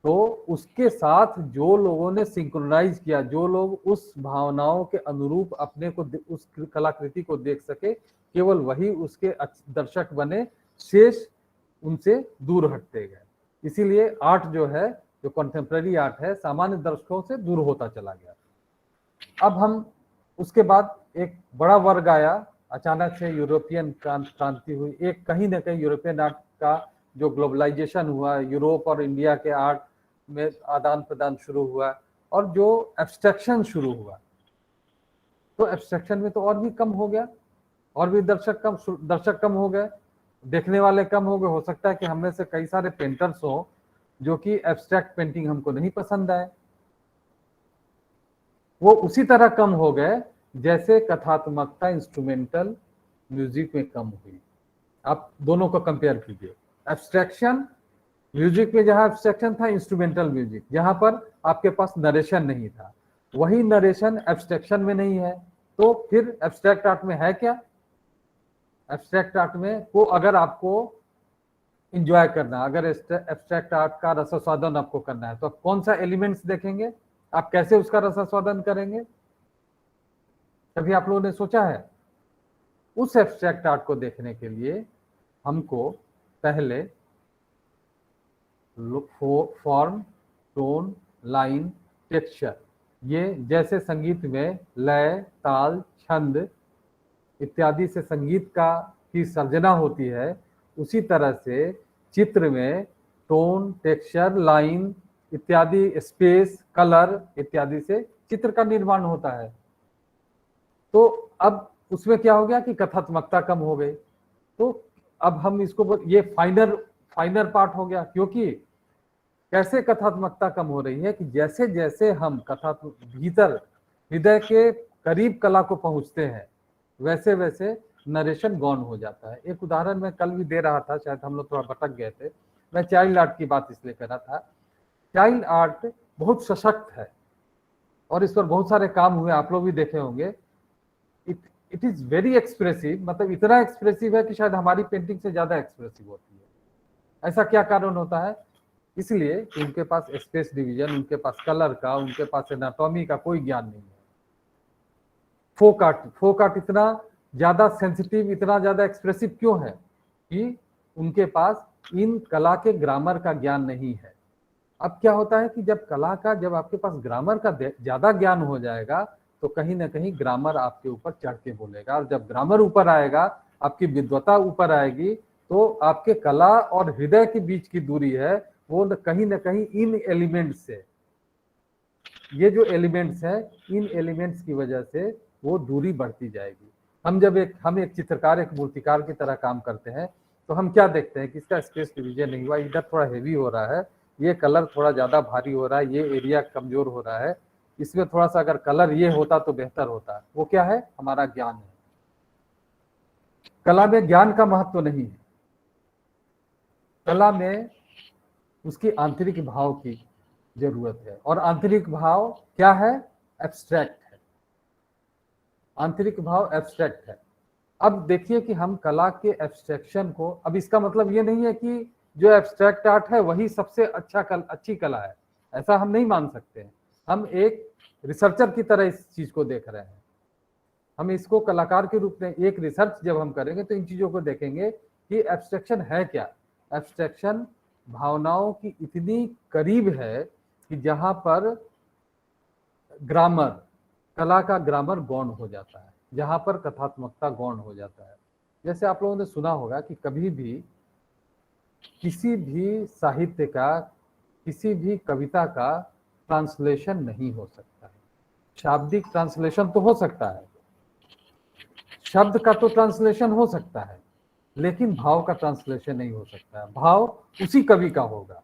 तो उसके साथ जो लोगों ने सिंक्रोनाइज किया, जो लोग उस भावनाओं के अनुरूप अपने को, उस कलाकृति को देख सके, केवल वही उसके दर्शक बने, शेष उनसे दूर हटते गए। इसीलिए आर्ट जो है, जो कंटेम्प्रेरी आर्ट है, सामान्य दर्शकों से दूर होता चला गया। अब हम उसके बाद एक बड़ा वर्ग आया, अचानक से यूरोपियन क्रांति हुई, एक कहीं ना कहीं यूरोपियन आर्ट का जो ग्लोबलाइजेशन हुआ, यूरोप और इंडिया के आर्ट में आदान प्रदान शुरू हुआ, और जो एब्स्ट्रैक्शन शुरू हुआ, तो एब्स्ट्रैक्शन में तो और भी कम हो गया, और भी दर्शक कम हो गए, देखने वाले कम हो गए। हो सकता है कि हम में से कई सारे पेंटर्स हो जो कि एब्स्ट्रैक्ट पेंटिंग हमको नहीं पसंद आए, वो उसी तरह कम हो गए जैसे कथात्मकता इंस्ट्रूमेंटल म्यूजिक में कम हुई। आप दोनों को कंपेयर कीजिए, एब्स्ट्रैक्शन म्यूजिक में जहां एब्स्ट्रैक्शन था, इंस्ट्रूमेंटल म्यूजिक जहां पर आपके पास नरेशन नहीं था, वही नरेशन एब्स्ट्रैक्शन में नहीं है। तो फिर एब्स्ट्रैक्ट आर्ट में है क्या? एब्स्ट्रैक्ट आर्ट में को अगर आपको इंजॉय करना, अगर एब्स्ट्रैक्ट आर्ट का रसास्वादन आपको करना है, तो आप कौन सा एलिमेंट्स देखेंगे, आप कैसे उसका रसास्वादन करेंगे? कभी आप लोगों ने सोचा है? उस एब्स्ट्रैक्ट आर्ट को देखने के लिए हमको पहले फॉर्म, टोन, लाइन, टेक्सचर, ये जैसे संगीत में लय, ताल, छंद इत्यादि से संगीत का की सर्जना होती है, उसी तरह से चित्र में टोन, टेक्सचर, लाइन इत्यादि, स्पेस, कलर इत्यादि से चित्र का निर्माण होता है। तो अब उसमें क्या हो गया कि कथात्मकता कम हो गई। तो अब हम इसको ये फाइनर पार्ट हो गया, क्योंकि कैसे कथात्मकता कम हो रही है कि जैसे जैसे हम कथा भीतर हृदय के करीब कला को पहुंचते हैं, वैसे वैसे नरेशन गौण हो जाता है। एक उदाहरण मैं कल भी दे रहा था, शायद हम लोग थोड़ा भटक गए थे। मैं चाइल्ड आर्ट की बात इसलिए कर रहा था। चाइल्ड आर्ट बहुत सशक्त है और इस पर बहुत सारे काम हुए, आप लोग भी देखे होंगे। इट इज वेरी एक्सप्रेसिव, मतलब इतना एक्सप्रेसिव है कि शायद हमारी पेंटिंग से ज्यादा एक्सप्रेसिव होती है। ऐसा क्या कारण होता है? इसलिए कि उनके पास स्पेस डिवीजन, उनके पास कलर का, उनके पास एनाटॉमी का कोई ज्ञान नहीं है। फोक आर्ट इतना ज्यादा सेंसिटिव, इतना ज्यादा एक्सप्रेसिव क्यों है? कि उनके पास इन कला के ग्रामर का ज्ञान नहीं है। अब क्या होता है कि जब आपके पास ग्रामर का ज्यादा ज्ञान हो जाएगा, तो कहीं ना कहीं ग्रामर आपके ऊपर चढ़ के बोलेगा, और जब ग्रामर ऊपर आएगा, आपकी विद्वता ऊपर आएगी, तो आपके कला और हृदय के बीच की दूरी है वो कहीं ना कहीं इन एलिमेंट्स से, ये जो एलिमेंट्स है, इन एलिमेंट्स की वजह से वो दूरी बढ़ती जाएगी। हम एक चित्रकार, एक मूर्तिकार की तरह काम करते हैं, तो हम क्या देखते हैं कि इसका स्पेस डिवीजन नहीं हुआ, इधर थोड़ा हेवी हो रहा है, ये कलर थोड़ा ज्यादा भारी हो रहा है, ये एरिया कमजोर हो रहा है, इसमें थोड़ा सा अगर कलर ये होता तो बेहतर होता। वो क्या है? हमारा ज्ञान है। कला में ज्ञान का महत्व नहीं है, कला में उसकी आंतरिक भाव की जरूरत है। और आंतरिक भाव क्या है? एब्स्ट्रैक्ट है। आंतरिक भाव एब्स्ट्रैक्ट है। अब देखिए कि हम कला के एब्स्ट्रैक्शन को, अब इसका मतलब ये नहीं है कि जो एब्स्ट्रैक्ट आर्ट है वही सबसे अच्छी कला है, ऐसा हम नहीं मान सकते हैं। हम एक रिसर्चर की तरह इस चीज को देख रहे हैं। हम इसको कलाकार के रूप में एक रिसर्च जब हम करेंगे तो इन चीजों को देखेंगे कि एब्स्ट्रैक्शन है क्या। एब्स्ट्रैक्शन भावनाओं की इतनी करीब है कि जहां पर ग्रामर, कला का ग्रामर गौण हो जाता है, जहां पर कथात्मकता गौण हो जाता है। जैसे आप लोगों ने सुना होगा कि कभी भी किसी भी साहित्य का, किसी भी कविता का ट्रांसलेशन नहीं हो सकता है। शाब्दिक ट्रांसलेशन तो हो सकता है, शब्द का तो ट्रांसलेशन हो सकता है, लेकिन भाव का ट्रांसलेशन नहीं हो सकता है। भाव उसी कवि का होगा।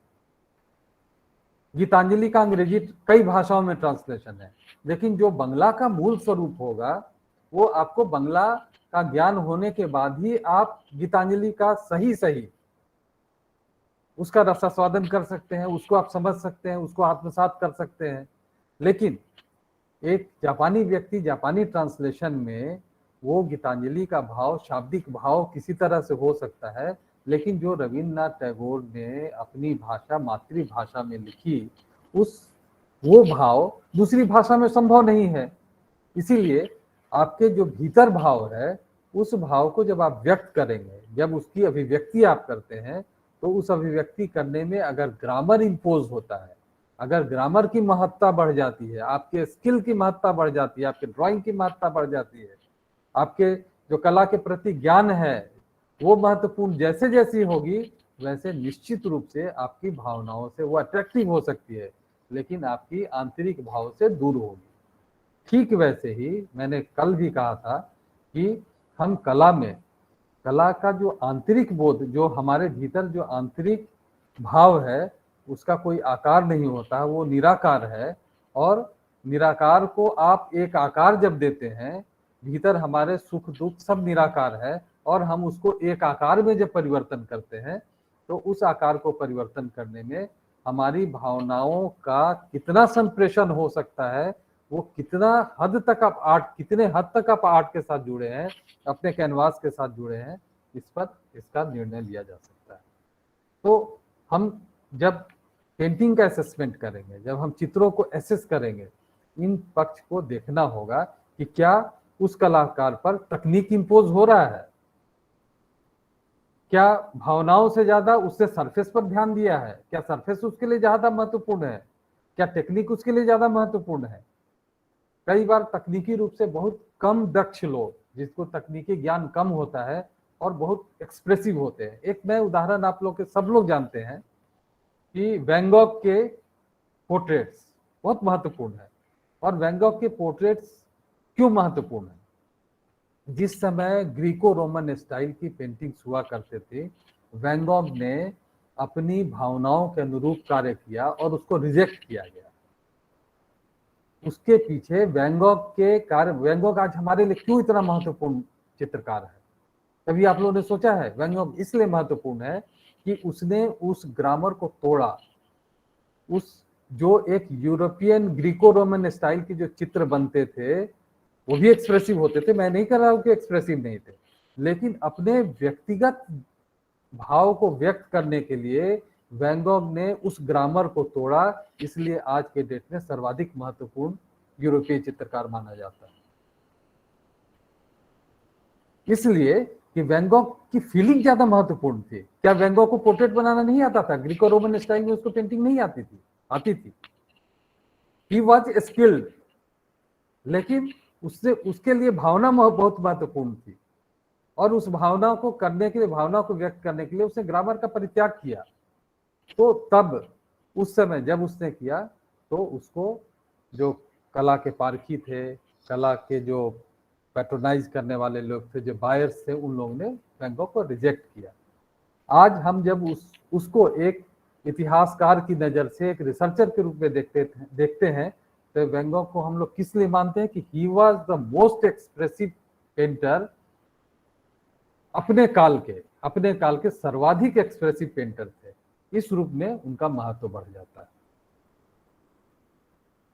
गीतांजलि का अंग्रेजी कई भाषाओं में ट्रांसलेशन है, लेकिन जो बंगला का मूल स्वरूप होगा, वो आपको बंगला का ज्ञान होने के बाद ही आप गीतांजलि का सही उसका रसास्वादन कर सकते हैं, उसको आप समझ सकते हैं, उसको आत्मसात कर सकते हैं। लेकिन एक जापानी व्यक्ति जापानी ट्रांसलेशन में वो गीतांजलि का भाव, शाब्दिक भाव किसी तरह से हो सकता है, लेकिन जो रविन्द्रनाथ टैगोर ने अपनी भाषा, मातृभाषा में लिखी, वो भाव दूसरी भाषा में संभव नहीं है। इसीलिए आपके जो भीतर भाव है, उस भाव को जब आप व्यक्त करेंगे, जब उसकी अभिव्यक्ति आप करते हैं, तो उस अभिव्यक्ति करने में अगर ग्रामर इंपोज होता है, अगर ग्रामर की महत्ता बढ़ जाती है, आपके स्किल की महत्ता बढ़ जाती है, आपके ड्राइंग की महत्ता बढ़ जाती है, आपके जो कला के प्रति ज्ञान है वो महत्वपूर्ण जैसे जैसी होगी, वैसे निश्चित रूप से आपकी भावनाओं से वो अट्रैक्टिव हो सकती है, लेकिन आपकी आंतरिक भाव से दूर होगी। ठीक वैसे ही मैंने कल भी कहा था कि हम कला में, कला का जो आंतरिक बोध, जो हमारे भीतर जो आंतरिक भाव है, उसका कोई आकार नहीं होता, वो निराकार है। और निराकार को आप एक आकार जब देते हैं, भीतर हमारे सुख दुख सब निराकार है, और हम उसको एक आकार में जब परिवर्तन करते हैं, तो उस आकार को परिवर्तन करने में हमारी भावनाओं का कितना संप्रेषण हो सकता है, वो कितना हद तक आप आर्ट, कितने हद तक आप आर्ट के साथ जुड़े हैं, अपने कैनवास के साथ जुड़े हैं, इस पर इसका निर्णय लिया जा सकता है। तो हम जब पेंटिंग का असेसमेंट करेंगे, जब हम चित्रों को एसेस करेंगे, इन पक्ष को देखना होगा कि क्या उस कलाकार पर तकनीक इंपोज हो रहा है, क्या भावनाओं से ज्यादा उससे सरफेस पर ध्यान दिया है, क्या सरफेस उसके लिए ज्यादा महत्वपूर्ण है, क्या टेक्निक उसके लिए ज्यादा महत्वपूर्ण है। कई बार तकनीकी रूप से बहुत कम दक्ष लोग, जिसको तकनीकी ज्ञान कम होता है, और बहुत एक्सप्रेसिव होते हैं। एक मैं उदाहरण आप लोग के सब लोग जानते हैं कि वैन गॉग के पोर्ट्रेट्स बहुत महत्वपूर्ण है। और वैन गॉग के पोर्ट्रेट्स क्यों महत्वपूर्ण है? जिस समय ग्रीको रोमन स्टाइल की पेंटिंग्स हुआ करते थे, वैन गॉग ने अपनी भावनाओं के अनुरूप कार्य किया और उसको रिजेक्ट किया गया। उसके पीछे वैन गॉग के कार्य, वैन गॉग आज हमारे लिए क्यों इतना महत्वपूर्ण चित्रकार है? कभी आप लोगों ने सोचा है? वैन गॉग इसलिए महत्वपूर्ण है कि उसने उस ग्रामर को तोड़ा। उस जो एक यूरोपियन ग्रीको रोमन स्टाइल के जो चित्र बनते थे वो भी एक्सप्रेसिव होते थे, मैं नहीं कह रहा हूं कि एक्सप्रेसिव नहीं थे, लेकिन अपने व्यक्तिगत भाव को व्यक्त करने के लिए वैन गॉग ने उस ग्रामर को तोड़ा। इसलिए आज के डेट में सर्वाधिक महत्वपूर्ण यूरोपीय चित्रकार माना जाता है। इसलिए कि वैन गॉग की फीलिंग ज्यादा महत्वपूर्ण थी। क्या वैन गॉग को पोर्ट्रेट बनाना नहीं आता था? ग्रीको रोमन स्टाइल में उसको पेंटिंग नहीं आती थी? आती थी। ही वॉज स्किल्ड, लेकिन उसके लिए भावना बहुत महत्वपूर्ण थी। और उस भावना को करने के लिए, भावना को व्यक्त करने के लिए उसने ग्रामर का परित्याग किया। तो तब उस समय जब उसने किया तो उसको जो कला के पारखी थे, कला के जो पैट्रोनाइज करने वाले लोग थे, जो बायर्स थे, उन लोगों ने वैन गॉग को रिजेक्ट किया। आज हम जब उसको एक इतिहासकार की नजर से, एक रिसर्चर के रूप में देखते हैं तो वैन गॉग को हम लोग किस लिए मानते हैं कि he was the most expressive painter, अपने काल के सर्वाधिक एक्सप्रेसिव पेंटर थे। इस रूप में उनका महत्व बढ़ जाता है।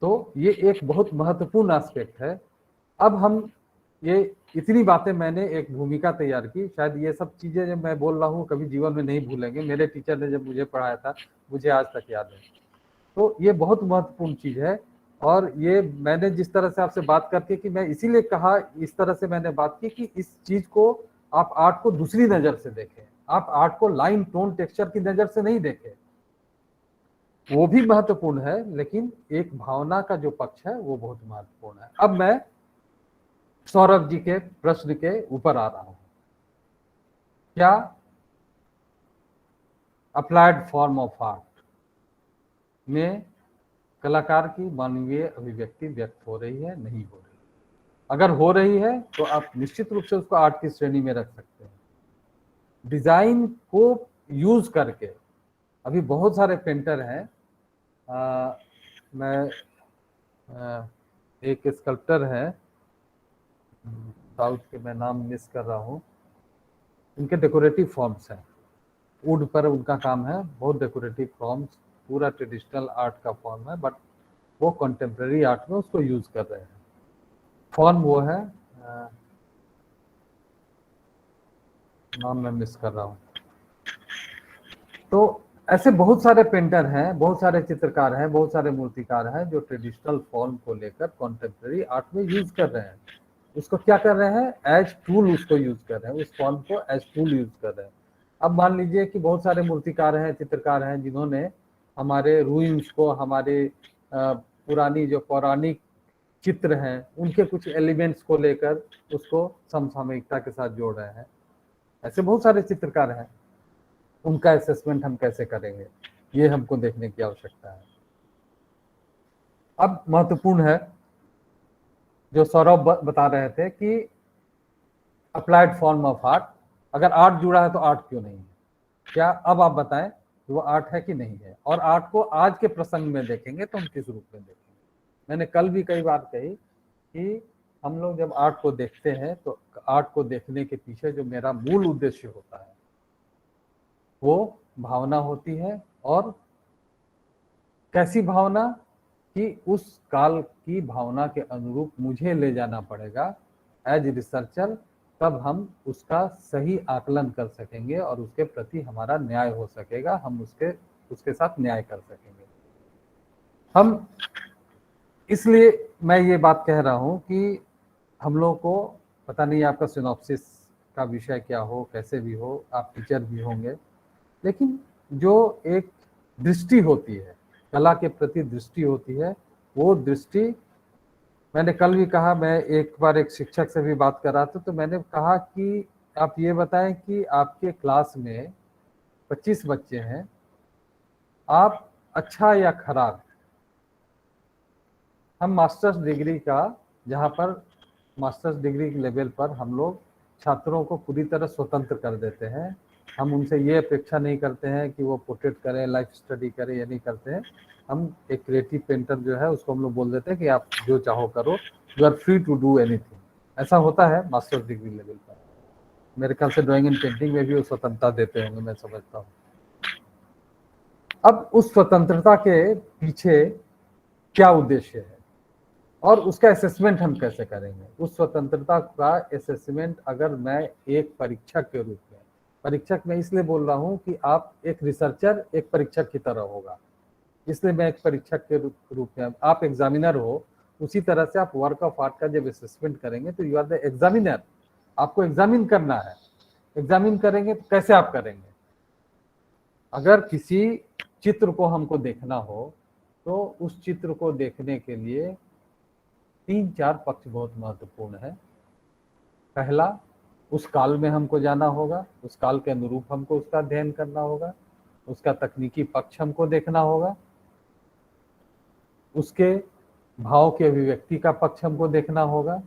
तो ये एक बहुत महत्वपूर्ण एस्पेक्ट है। अब हम ये इतनी बातें, मैंने एक भूमिका तैयार की, शायद ये सब चीजें जब मैं बोल रहा हूँ कभी जीवन में नहीं भूलेंगे। मेरे टीचर ने जब मुझे पढ़ाया था, मुझे आज तक याद है। तो ये बहुत महत्वपूर्ण चीज है। और ये मैंने जिस तरह से आपसे बात करके, कि मैं इसीलिए कहा, इस तरह से मैंने बात की कि इस चीज को आप आर्ट को दूसरी नजर से देखें। आप आर्ट को लाइन, टोन, टेक्सचर की नजर से नहीं देखें, वो भी महत्वपूर्ण है, लेकिन एक भावना का जो पक्ष है वो बहुत महत्वपूर्ण है। अब मैं सौरभ जी के प्रश्न के ऊपर आ रहा हूं। क्या अप्लाइड फॉर्म ऑफ आर्ट में कलाकार की मानवीय अभिव्यक्ति व्यक्त हो रही है, नहीं हो रही? अगर हो रही है तो आप निश्चित रूप से उसको आर्ट की श्रेणी में रख सकते हैं। डिजाइन को यूज करके अभी बहुत सारे पेंटर हैं। मैं एक स्कल्प्टर है साउथ के, मैं नाम मिस कर रहा हूँ, उनके डेकोरेटिव फॉर्म्स हैं, वुड पर उनका काम है, बहुत डेकोरेटिव फॉर्म्स, पूरा ट्रेडिशनल आर्ट का फॉर्म है, बट वो कंटेम्प्रेरी आर्ट में उसको यूज कर रहे हैं। फॉर्म वो है, नाम मैं मिस कर रहा हूँ। तो ऐसे बहुत सारे पेंटर हैं, बहुत सारे चित्रकार हैं, बहुत सारे मूर्तिकार हैं जो ट्रेडिशनल फॉर्म को लेकर कंटेम्प्रेरी आर्ट में यूज कर रहे हैं। उसको क्या कर रहे हैं? एज टूल उसको यूज कर रहे हैं, उस फॉर्म को एज टूल यूज कर रहे हैं। अब मान लीजिए कि बहुत सारे मूर्तिकार हैं, चित्रकार हैं, जिन्होंने हमारे रूइंस को, हमारे पुरानी जो पौराणिक चित्र हैं, उनके कुछ एलिमेंट्स को लेकर उसको समसामयिकता के साथ जोड़ रहे हैं। ऐसे बहुत सारे चित्रकार हैं। उनका असेसमेंट हम कैसे करेंगे, ये हमको देखने की आवश्यकता है। अब महत्वपूर्ण है जो सौरभ बता रहे थे कि अप्लाइड फॉर्म ऑफ आर्ट, अगर आर्ट जुड़ा है तो आर्ट क्यों नहीं है? क्या अब आप बताएं कि वो आर्ट है कि नहीं है? और आर्ट को आज के प्रसंग में देखेंगे तो हम किस रूप में देखेंगे? मैंने कल भी कई बार कही कि हम लोग जब आर्ट को देखते हैं तो आर्ट को देखने के पीछे जो मेरा मूल उद्देश्य होता है वो भावना होती है। और कैसी भावना? कि उस काल की भावना के अनुरूप मुझे ले जाना पड़ेगा एज रिसर्चर, तब हम उसका सही आकलन कर सकेंगे और उसके प्रति हमारा न्याय हो सकेगा, हम उसके साथ न्याय कर सकेंगे। हम इसलिए मैं ये बात कह रहा हूँ कि हम लोग को, पता नहीं आपका सिनॉप्सिस का विषय क्या हो, कैसे भी हो, आप टीचर भी होंगे, लेकिन जो एक दृष्टि होती है, कला के प्रति दृष्टि होती है, वो दृष्टि, मैंने कल भी कहा, मैं एक बार एक शिक्षक से भी बात कर रहा था तो मैंने कहा कि आप ये बताएं कि आपके क्लास में 25 बच्चे हैं, आप अच्छा या खराब, हम मास्टर्स डिग्री का, जहाँ पर मास्टर्स डिग्री के लेवल पर हम लोग छात्रों को पूरी तरह स्वतंत्र कर देते हैं। हम उनसे ये अपेक्षा नहीं करते हैं कि वो पोर्ट्रेट करें, लाइफ स्टडी करें, ये नहीं करते हैं। हम एक क्रिएटिव पेंटर जो है उसको हम लोग बोल देते हैं कि आप जो चाहो करो, you are free to do anything. ऐसा होता है मास्टर्स डिग्री लेवल पर। मेरे ख्याल से ड्राइंग एंड पेंटिंग में भी वो स्वतंत्रता देते होंगे, मैं समझता हूँ। अब उस स्वतंत्रता के पीछे क्या उद्देश्य है और उसका असेसमेंट हम कैसे करेंगे? उस स्वतंत्रता का असेसमेंट अगर मैं एक परीक्षक के रूप में, परीक्षक मैं इसलिए बोल रहा हूं कि आप एक रिसर्चर एक परीक्षक की तरह होगा, इसलिए मैं एक परीक्षक के रूप में, आप एग्जामिनर हो, उसी तरह से आप वर्क ऑफ आर्ट का जब असेसमेंट करेंगे तो यू आर द एग्जामिनर। आपको एग्जामिन करना है। एग्जामिन करेंगे तो कैसे आप करेंगे? अगर किसी चित्र को हमको देखना हो तो उस चित्र को देखने के लिए 3-4 पक्ष बहुत महत्वपूर्ण है। पहला, उस काल में हमको जाना होगा, उस काल के अनुरूप हमको उसका अध्ययन करना होगा, उसका तकनीकी पक्ष हमको देखना होगा, उसके भाव के अभिव्यक्ति का पक्ष हमको देखना होगा,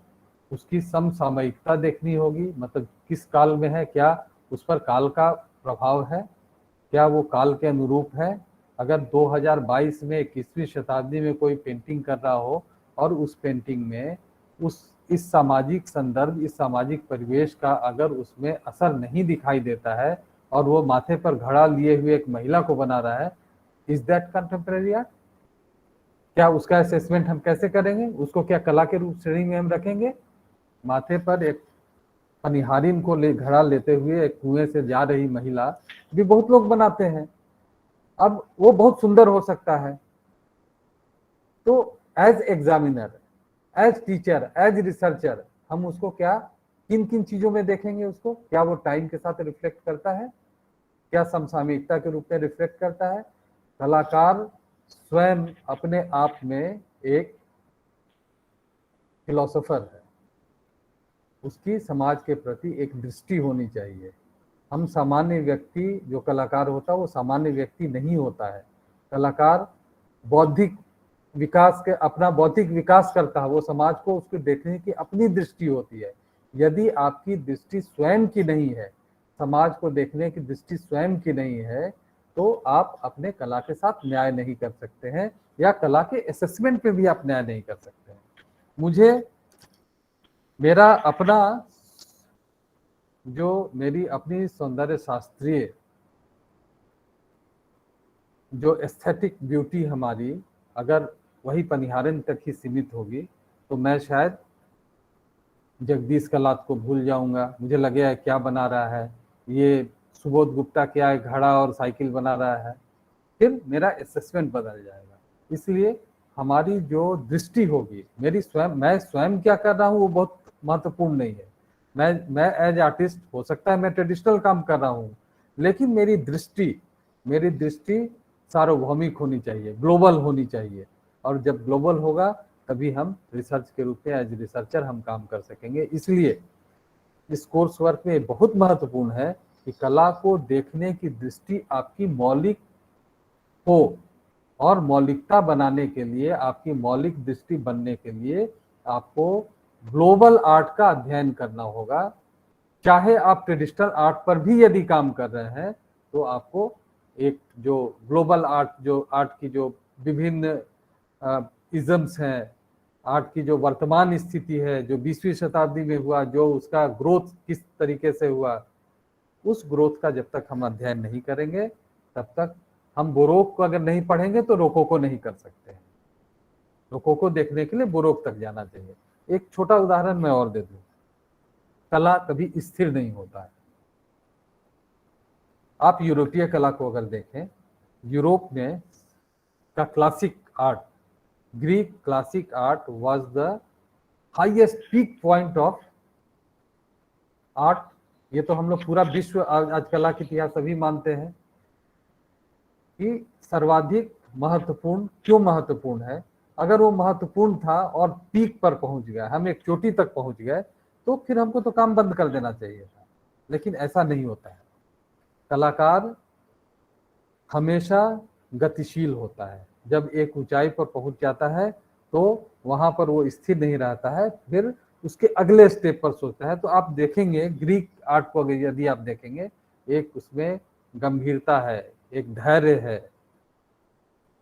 उसकी समसामयिकता देखनी होगी, मतलब किस काल में है, क्या उस पर काल का प्रभाव है, क्या वो काल के अनुरूप है। अगर 2022 में 21वीं शताब्दी में कोई पेंटिंग कर रहा हो और उस पेंटिंग में इस सामाजिक संदर्भ, इस सामाजिक परिवेश का अगर उसमें असर नहीं दिखाई देता है और वो माथे पर घड़ा लिए हुए एक महिला को बना रहा है, इज दैट कंटेम्परेरी आर्ट? क्या उसका असेसमेंट हम कैसे करेंगे? उसको क्या कला के रूप श्रेणी में हम रखेंगे? माथे पर एक पनिहारिन को घड़ा लेते हुए एक कुएं से जा रही महिला भी बहुत लोग बनाते हैं। अब वो बहुत सुंदर हो सकता है। तो as examiner, as teacher, as researcher हम उसको क्या, किन किन चीजों में देखेंगे उसको? क्या वो टाइम के साथ रिफ्लेक्ट करता है? क्या समसामयिकता के रूप में रिफ्लेक्ट करता है? कलाकार स्वयं अपने आप में एक फिलोसोफर है, उसकी समाज के प्रति एक दृष्टि होनी चाहिए। हम सामान्य व्यक्ति, जो कलाकार होता है वो सामान्य व्यक्ति नहीं होता है। कलाकार बौद्धिक विकास के, अपना बौद्धिक विकास करता है, वो समाज को उसको देखने की अपनी दृष्टि होती है। यदि आपकी दृष्टि स्वयं की नहीं है, समाज को देखने की दृष्टि स्वयं की नहीं है, तो आप अपने कला के साथ न्याय नहीं कर सकते हैं, या कला के असेसमेंट में भी आप न्याय नहीं कर सकते हैं। मुझे मेरा अपना जो मेरी अपनी सौंदर्य शास्त्रीय जो एस्थेटिक ब्यूटी हमारी, अगर वही पनिहारन तक ही सीमित होगी तो मैं शायद जगदीश कलात को भूल जाऊंगा। मुझे लगेगा क्या बना रहा है ये, सुबोध गुप्ता क्या है, घड़ा और साइकिल बना रहा है, फिर मेरा असेसमेंट बदल जाएगा। इसलिए हमारी जो दृष्टि होगी, मेरी स्वयं, मैं स्वयं क्या कर रहा हूँ वो बहुत महत्वपूर्ण नहीं है। मैं एज आर्टिस्ट, हो सकता है मैं ट्रेडिशनल काम कर रहा हूँ, लेकिन मेरी दृष्टि सार्वभौमिक होनी चाहिए, ग्लोबल होनी चाहिए। और जब ग्लोबल होगा तभी हम रिसर्च के रूप में एज रिसर्चर हम काम कर सकेंगे। इसलिए इस कोर्स वर्क में बहुत महत्वपूर्ण है कि कला को देखने की दृष्टि आपकी मौलिक हो, और मौलिकता बनाने के लिए, आपकी मौलिक दृष्टि बनने के लिए आपको ग्लोबल आर्ट का अध्ययन करना होगा। चाहे आप ट्रेडिशनल आर्ट पर भी यदि काम कर रहे हैं तो आपको एक जो ग्लोबल आर्ट, जो आर्ट की जो विभिन्न इज़म्स हैं, आर्ट की जो वर्तमान स्थिति है, जो 20वीं शताब्दी में हुआ, जो उसका ग्रोथ किस तरीके से हुआ, उस ग्रोथ का जब तक हम अध्ययन नहीं करेंगे तब तक हम बोरोक को अगर नहीं पढ़ेंगे तो रोकोको नहीं कर सकते हैं। रोकोको देखने के लिए बोरोक तक जाना चाहिए। एक छोटा उदाहरण मैं और दे दूं, कला कभी स्थिर नहीं होता है। आप यूरोपीय कला को अगर देखें, यूरोप में का classic art, Greek classic art was the highest peak point of art. ये तो हम लोग पूरा विश्व आज कला के इतिहास सभी मानते हैं कि सर्वाधिक महत्वपूर्ण क्यों महत्वपूर्ण है। अगर वो महत्वपूर्ण था और पीक पर पहुंच गया, हम एक चोटी तक पहुंच गए, तो फिर हमको तो काम बंद कर देना चाहिए था। लेकिन ऐसा नहीं होता है। कलाकार हमेशा गतिशील होता है। जब एक ऊंचाई पर पहुंच जाता है तो वहां पर वो स्थिर नहीं रहता है, फिर उसके अगले स्टेप पर सोचता है। तो आप देखेंगे ग्रीक आर्ट को यदि आप देखेंगे, एक उसमें गंभीरता है, एक धैर्य है,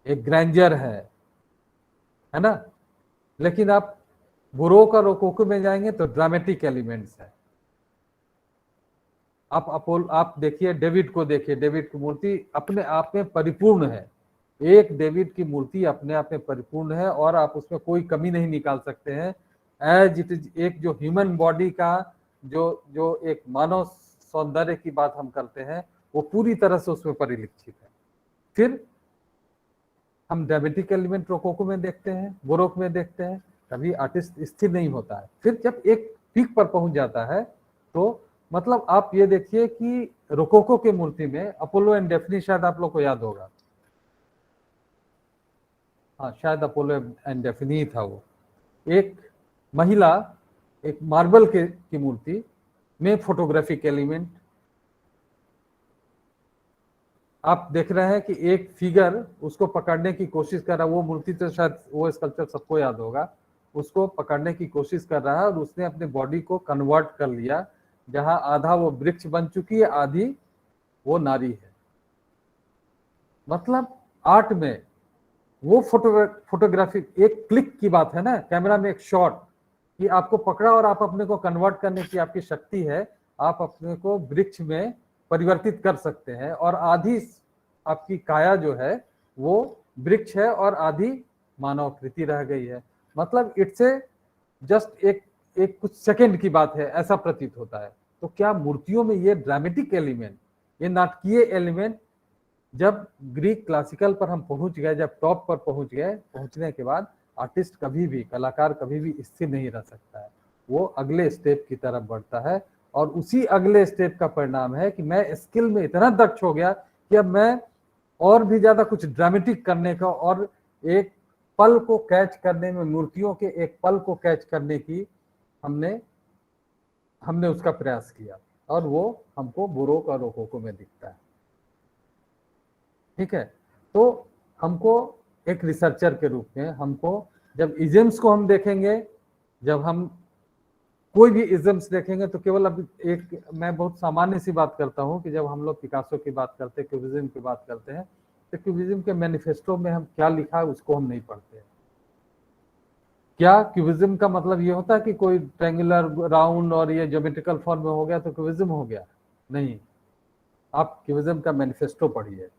एक ग्रैंडर है ना। लेकिन आप बुरोक और रोकोको में जाएंगे तो ड्रामेटिक एलिमेंट्स है। आप देखिए, डेविड को देखिए, डेविड की मूर्ति अपने आप में परिपूर्ण है। एक डेविड की मूर्ति अपने आप में परिपूर्ण है और आप उसमें कोई कमी नहीं निकाल सकते हैं। एज इट इज एक जो ह्यूमन बॉडी का जो जो एक मानव सौंदर्य की बात हम करते हैं, वो पूरी तरह से उसमें परिलक्षित है। फिर हम ड्रामेटिक एलिमेंट रोकोको में देखते हैं, बोरोक में देखते हैं, कभी आर्टिस्ट स्थिर नहीं होता है। फिर जब एक पीक पर पहुंच जाता है तो मतलब आप ये देखिए कि रोकोको के मूर्ति में अपोलो एंड डेफनी, शायद आप लोग को याद होगा, हाँ शायद अपोलो एंड डेफनी था वो, एक महिला एक मार्बल की मूर्ति में फोटोग्राफिक एलिमेंट। आप देख रहे हैं कि एक फिगर उसको पकड़ने की कोशिश कर रहा है, वो मूर्ति तो शायद वो स्कल्पचर सबको याद होगा, उसको पकड़ने की कोशिश कर रहा है और उसने अपने बॉडी को कन्वर्ट कर लिया, जहां आधा वो वृक्ष बन चुकी है, आधी वो नारी है। मतलब आर्ट में वो फोटोग्राफी एक क्लिक की बात है ना, कैमरा में एक शॉट कि आपको पकड़ा और आप अपने को कन्वर्ट करने की आपकी शक्ति है, आप अपने को वृक्ष में परिवर्तित कर सकते हैं, और आधी आपकी काया जो है वो वृक्ष है और आधी मानव कृति रह गई है। मतलब इट्स ए जस्ट एक कुछ सेकंड की बात है, ऐसा प्रतीत होता है। तो क्या मूर्तियों में ये ड्रामेटिक एलिमेंट, ये नाटकीय एलिमेंट, जब ग्रीक क्लासिकल पर हम पहुंच गए, जब टॉप पर पहुंच गए, पहुंचने के बाद आर्टिस्ट कभी भी, कलाकार कभी भी स्थिर नहीं रह सकता है, वो अगले स्टेप की तरफ बढ़ता है। और उसी अगले स्टेप का परिणाम है कि मैं स्किल में इतना दक्ष हो गया कि अब मैं और भी ज्यादा कुछ ड्रामेटिक करने का और एक पल को कैच करने में, मूर्तियों के एक पल को कैच करने की हमने उसका प्रयास किया, और वो हमको बोरोक और रोकोको में दिखता है। ठीक है, तो हमको एक रिसर्चर के रूप में, हमको जब इजम्स को हम देखेंगे, जब हम कोई भी इजम्स देखेंगे, तो केवल अब एक मैं बहुत सामान्य सी बात करता हूं कि जब हम लोग पिकासो की बात करते हैं, क्यूबिज्म की बात करते हैं, तो क्यूबिज्म के मैनिफेस्टो में हम क्या लिखा है उसको हम नहीं पढ़ते हैं। क्या क्यूबिज्म का मतलब ये होता है कि कोई ट्रायंगुलर, राउंड और ये ज्योमेट्रिकल फॉर्म में हो गया तो क्यूबिज्म हो गया? नहीं, आप क्यूबिज्म का मैनिफेस्टो पढ़िए,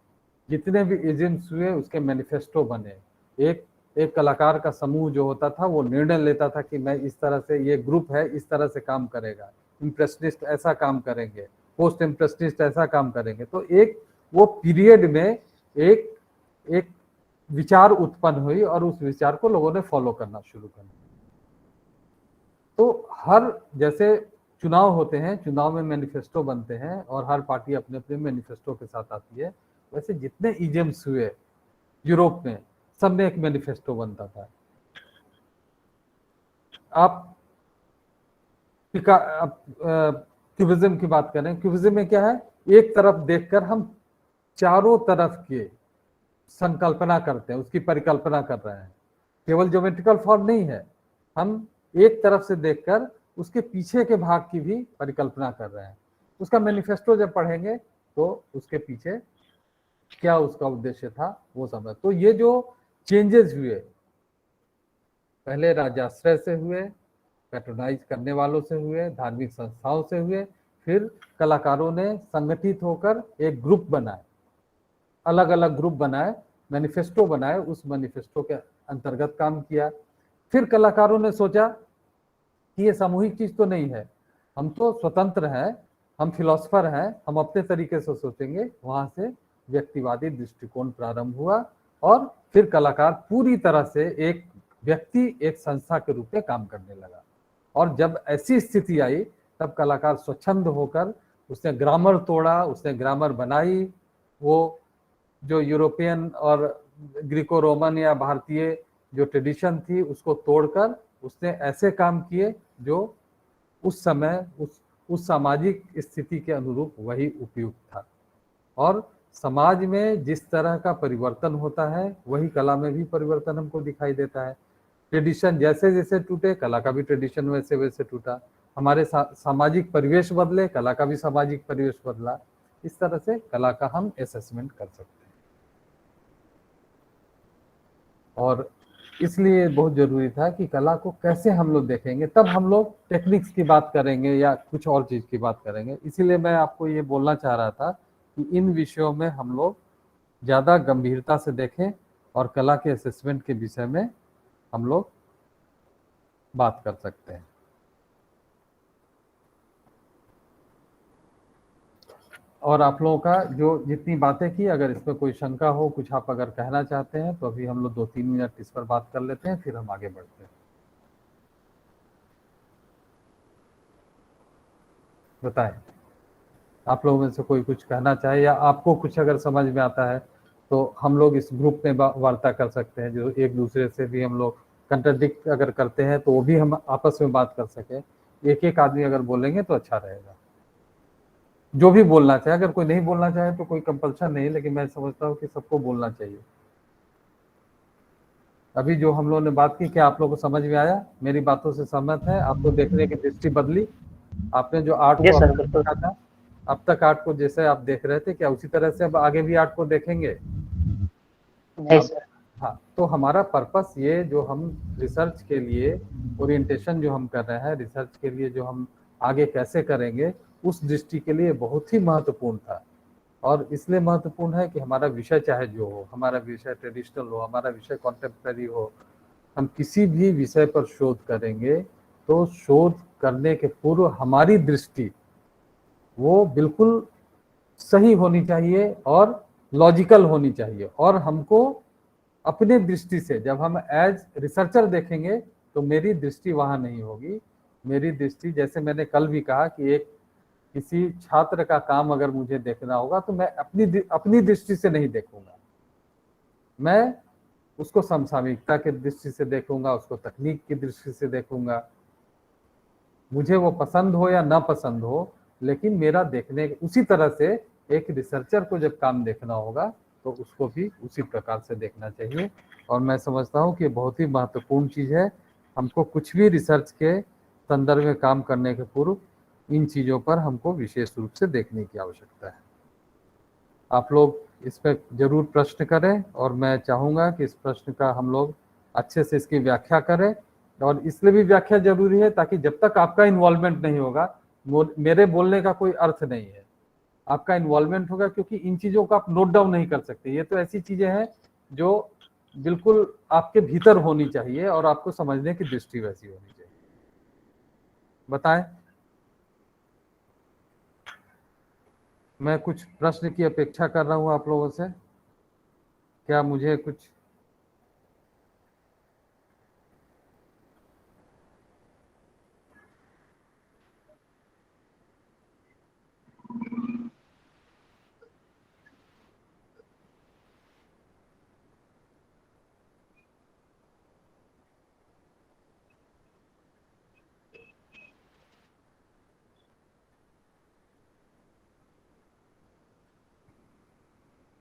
जितने भी इजम्स हुए उसके मैनिफेस्टो बने। एक कलाकार का समूह जो होता था वो निर्णय लेता था कि मैं इस तरह से, ये ग्रुप है इस तरह से काम करेगा, इम्प्रेशनिस्ट ऐसा काम करेंगे, पोस्ट इम्प्रेशनिस्ट ऐसा काम करेंगे। तो एक वो पीरियड में एक विचार उत्पन्न हुई और उस विचार को लोगों ने फॉलो करना शुरू कर दिया। तो हर, जैसे चुनाव होते हैं, चुनाव में मैनिफेस्टो बनते हैं और हर पार्टी अपने अपने मैनिफेस्टो के साथ आती है, वैसे जितने इजम्स हुए यूरोप में, सब में एक मैनिफेस्टो बनता था। आप क्यूबिज्म की बात करें, क्यूबिज्म में क्या है, एक तरफ देखकर हम चारों तरफ के संकल्पना करते हैं, उसकी परिकल्पना कर रहे हैं। केवल ज्योमेट्रिकल फॉर्म नहीं है, हम एक तरफ से देखकर उसके पीछे के भाग की भी परिकल्पना कर रहे हैं। उसका मैनिफेस्टो जब पढ़ेंगे तो उसके पीछे क्या उसका उद्देश्य था वो समझ। तो ये जो चेंजेस हुए, पहले राजाश्रय से हुए, पैट्रोनाइज करने वालों से हुए, धार्मिक संस्थाओं से हुए, फिर कलाकारों ने संगठित होकर एक ग्रुप बनाए, अलग अलग ग्रुप बनाए, मैनिफेस्टो बनाए, उस मैनिफेस्टो के अंतर्गत काम किया। फिर कलाकारों ने सोचा कि ये सामूहिक चीज तो नहीं है, हम तो स्वतंत्र हैं, हम फिलोसफर हैं, हम अपने तरीके से सोचेंगे। वहां से व्यक्तिवादी दृष्टिकोण प्रारंभ हुआ और फिर कलाकार पूरी तरह से एक व्यक्ति, एक संस्था के रूप में काम करने लगा। और जब ऐसी स्थिति आई तब कलाकार स्वच्छंद होकर उसने ग्रामर तोड़ा, उसने ग्रामर बनाई। वो जो यूरोपियन और ग्रीको रोमन या भारतीय जो ट्रेडिशन थी उसको तोड़कर उसने ऐसे काम किए जो उस समय उस सामाजिक स्थिति के अनुरूप वही उपयुक्त था। और समाज में जिस तरह का परिवर्तन होता है वही कला में भी परिवर्तन हमको दिखाई देता है। ट्रेडिशन जैसे जैसे टूटे, कला का भी ट्रेडिशन वैसे वैसे टूटा। हमारे सामाजिक परिवेश बदले, कला का भी सामाजिक परिवेश बदला। इस तरह से कला का हम असेसमेंट कर सकते हैं। और इसलिए बहुत जरूरी था कि कला को कैसे हम लोग देखेंगे, तब हम लोग टेक्निक्स की बात करेंगे या कुछ और चीज की बात करेंगे। इसीलिए मैं आपको ये बोलना चाह रहा था कि इन विषयों में हम लोग ज्यादा गंभीरता से देखें और कला के असेसमेंट के विषय में हम लोग बात कर सकते हैं। और आप लोगों का जो जितनी बातें की, अगर इसमें कोई शंका हो, कुछ आप अगर कहना चाहते हैं तो अभी हम लोग 2-3 मिनट इस पर बात कर लेते हैं, फिर हम आगे बढ़ते हैं। बताएं, आप लोगों में से कोई कुछ कहना चाहे या आपको कुछ अगर समझ में आता है तो हम लोग इस ग्रुप में वार्ता कर सकते हैं। जो एक दूसरे से भी हम लोग कंट्राडिक्ट अगर करते हैं तो वो भी हम आपस में बात कर सकें। एक एक आदमी अगर बोलेंगे तो अच्छा रहेगा, जो भी बोलना चाहे। अगर कोई नहीं बोलना चाहे तो कोई कंपल्शन नहीं, लेकिन मैं समझता हूँ कि सबको बोलना चाहिए। अभी जो हम लोगों ने बात की, क्या आप लोगों को समझ में आया? मेरी बातों से सहमत है? आपको देखने की दृष्टि बदली? आपने जो आर्ट जी को सर, अब तक बिल्कुल। देखा था, अब तक आर्ट को जैसे आप देख रहे थे, क्या उसी तरह से अब आगे भी आर्ट को देखेंगे? नहीं अब सर। हाँ, तो हमारा पर्पस ये जो हम रिसर्च के लिए ओरिएंटेशन जो हम कर रहे हैं, रिसर्च के लिए जो हम आगे कैसे करेंगे, उस दृष्टि के लिए बहुत ही महत्वपूर्ण था। और इसलिए महत्वपूर्ण है कि हमारा विषय चाहे जो हो, हमारा विषय ट्रेडिशनल हो, हमारा विषय कॉन्टेम्प्रेरी हो, हम किसी भी विषय पर शोध करेंगे तो शोध करने के पूर्व हमारी दृष्टि वो बिल्कुल सही होनी चाहिए और लॉजिकल होनी चाहिए। और हमको अपने दृष्टि से जब हम एज रिसर्चर देखेंगे तो मेरी दृष्टि वहां नहीं होगी। मेरी दृष्टि, जैसे मैंने कल भी कहा कि एक किसी छात्र का काम अगर मुझे देखना होगा तो मैं अपनी दृष्टि से नहीं देखूंगा, मैं उसको समसामयिकता की दृष्टि से देखूंगा, उसको तकनीक की दृष्टि से देखूंगा। मुझे वो पसंद हो या ना पसंद हो, लेकिन मेरा देखने उसी तरह से एक रिसर्चर को जब काम देखना होगा तो उसको भी उसी प्रकार से देखना चाहिए। और मैं समझता हूँ कि बहुत ही महत्वपूर्ण चीज़ है। हमको कुछ भी रिसर्च के संदर्भ में काम करने के पूर्व इन चीज़ों पर हमको विशेष रूप से देखने की आवश्यकता है। आप लोग इस पर जरूर प्रश्न करें और मैं चाहूँगा कि इस प्रश्न का हम लोग अच्छे से इसकी व्याख्या करें। और इसलिए भी व्याख्या जरूरी है ताकि जब तक आपका इन्वॉल्वमेंट नहीं होगा, मेरे बोलने का कोई अर्थ नहीं है। आपका इन्वॉल्वमेंट होगा, क्योंकि इन चीज़ों को आप नोट डाउन नहीं कर सकते। ये तो ऐसी चीज़ें हैं जो बिल्कुल आपके भीतर होनी चाहिए और आपको समझने की दृष्टि वैसी होनी चाहिए। बताएं, मैं कुछ प्रश्न की अपेक्षा कर रहा हूँ आप लोगों से। क्या मुझे कुछ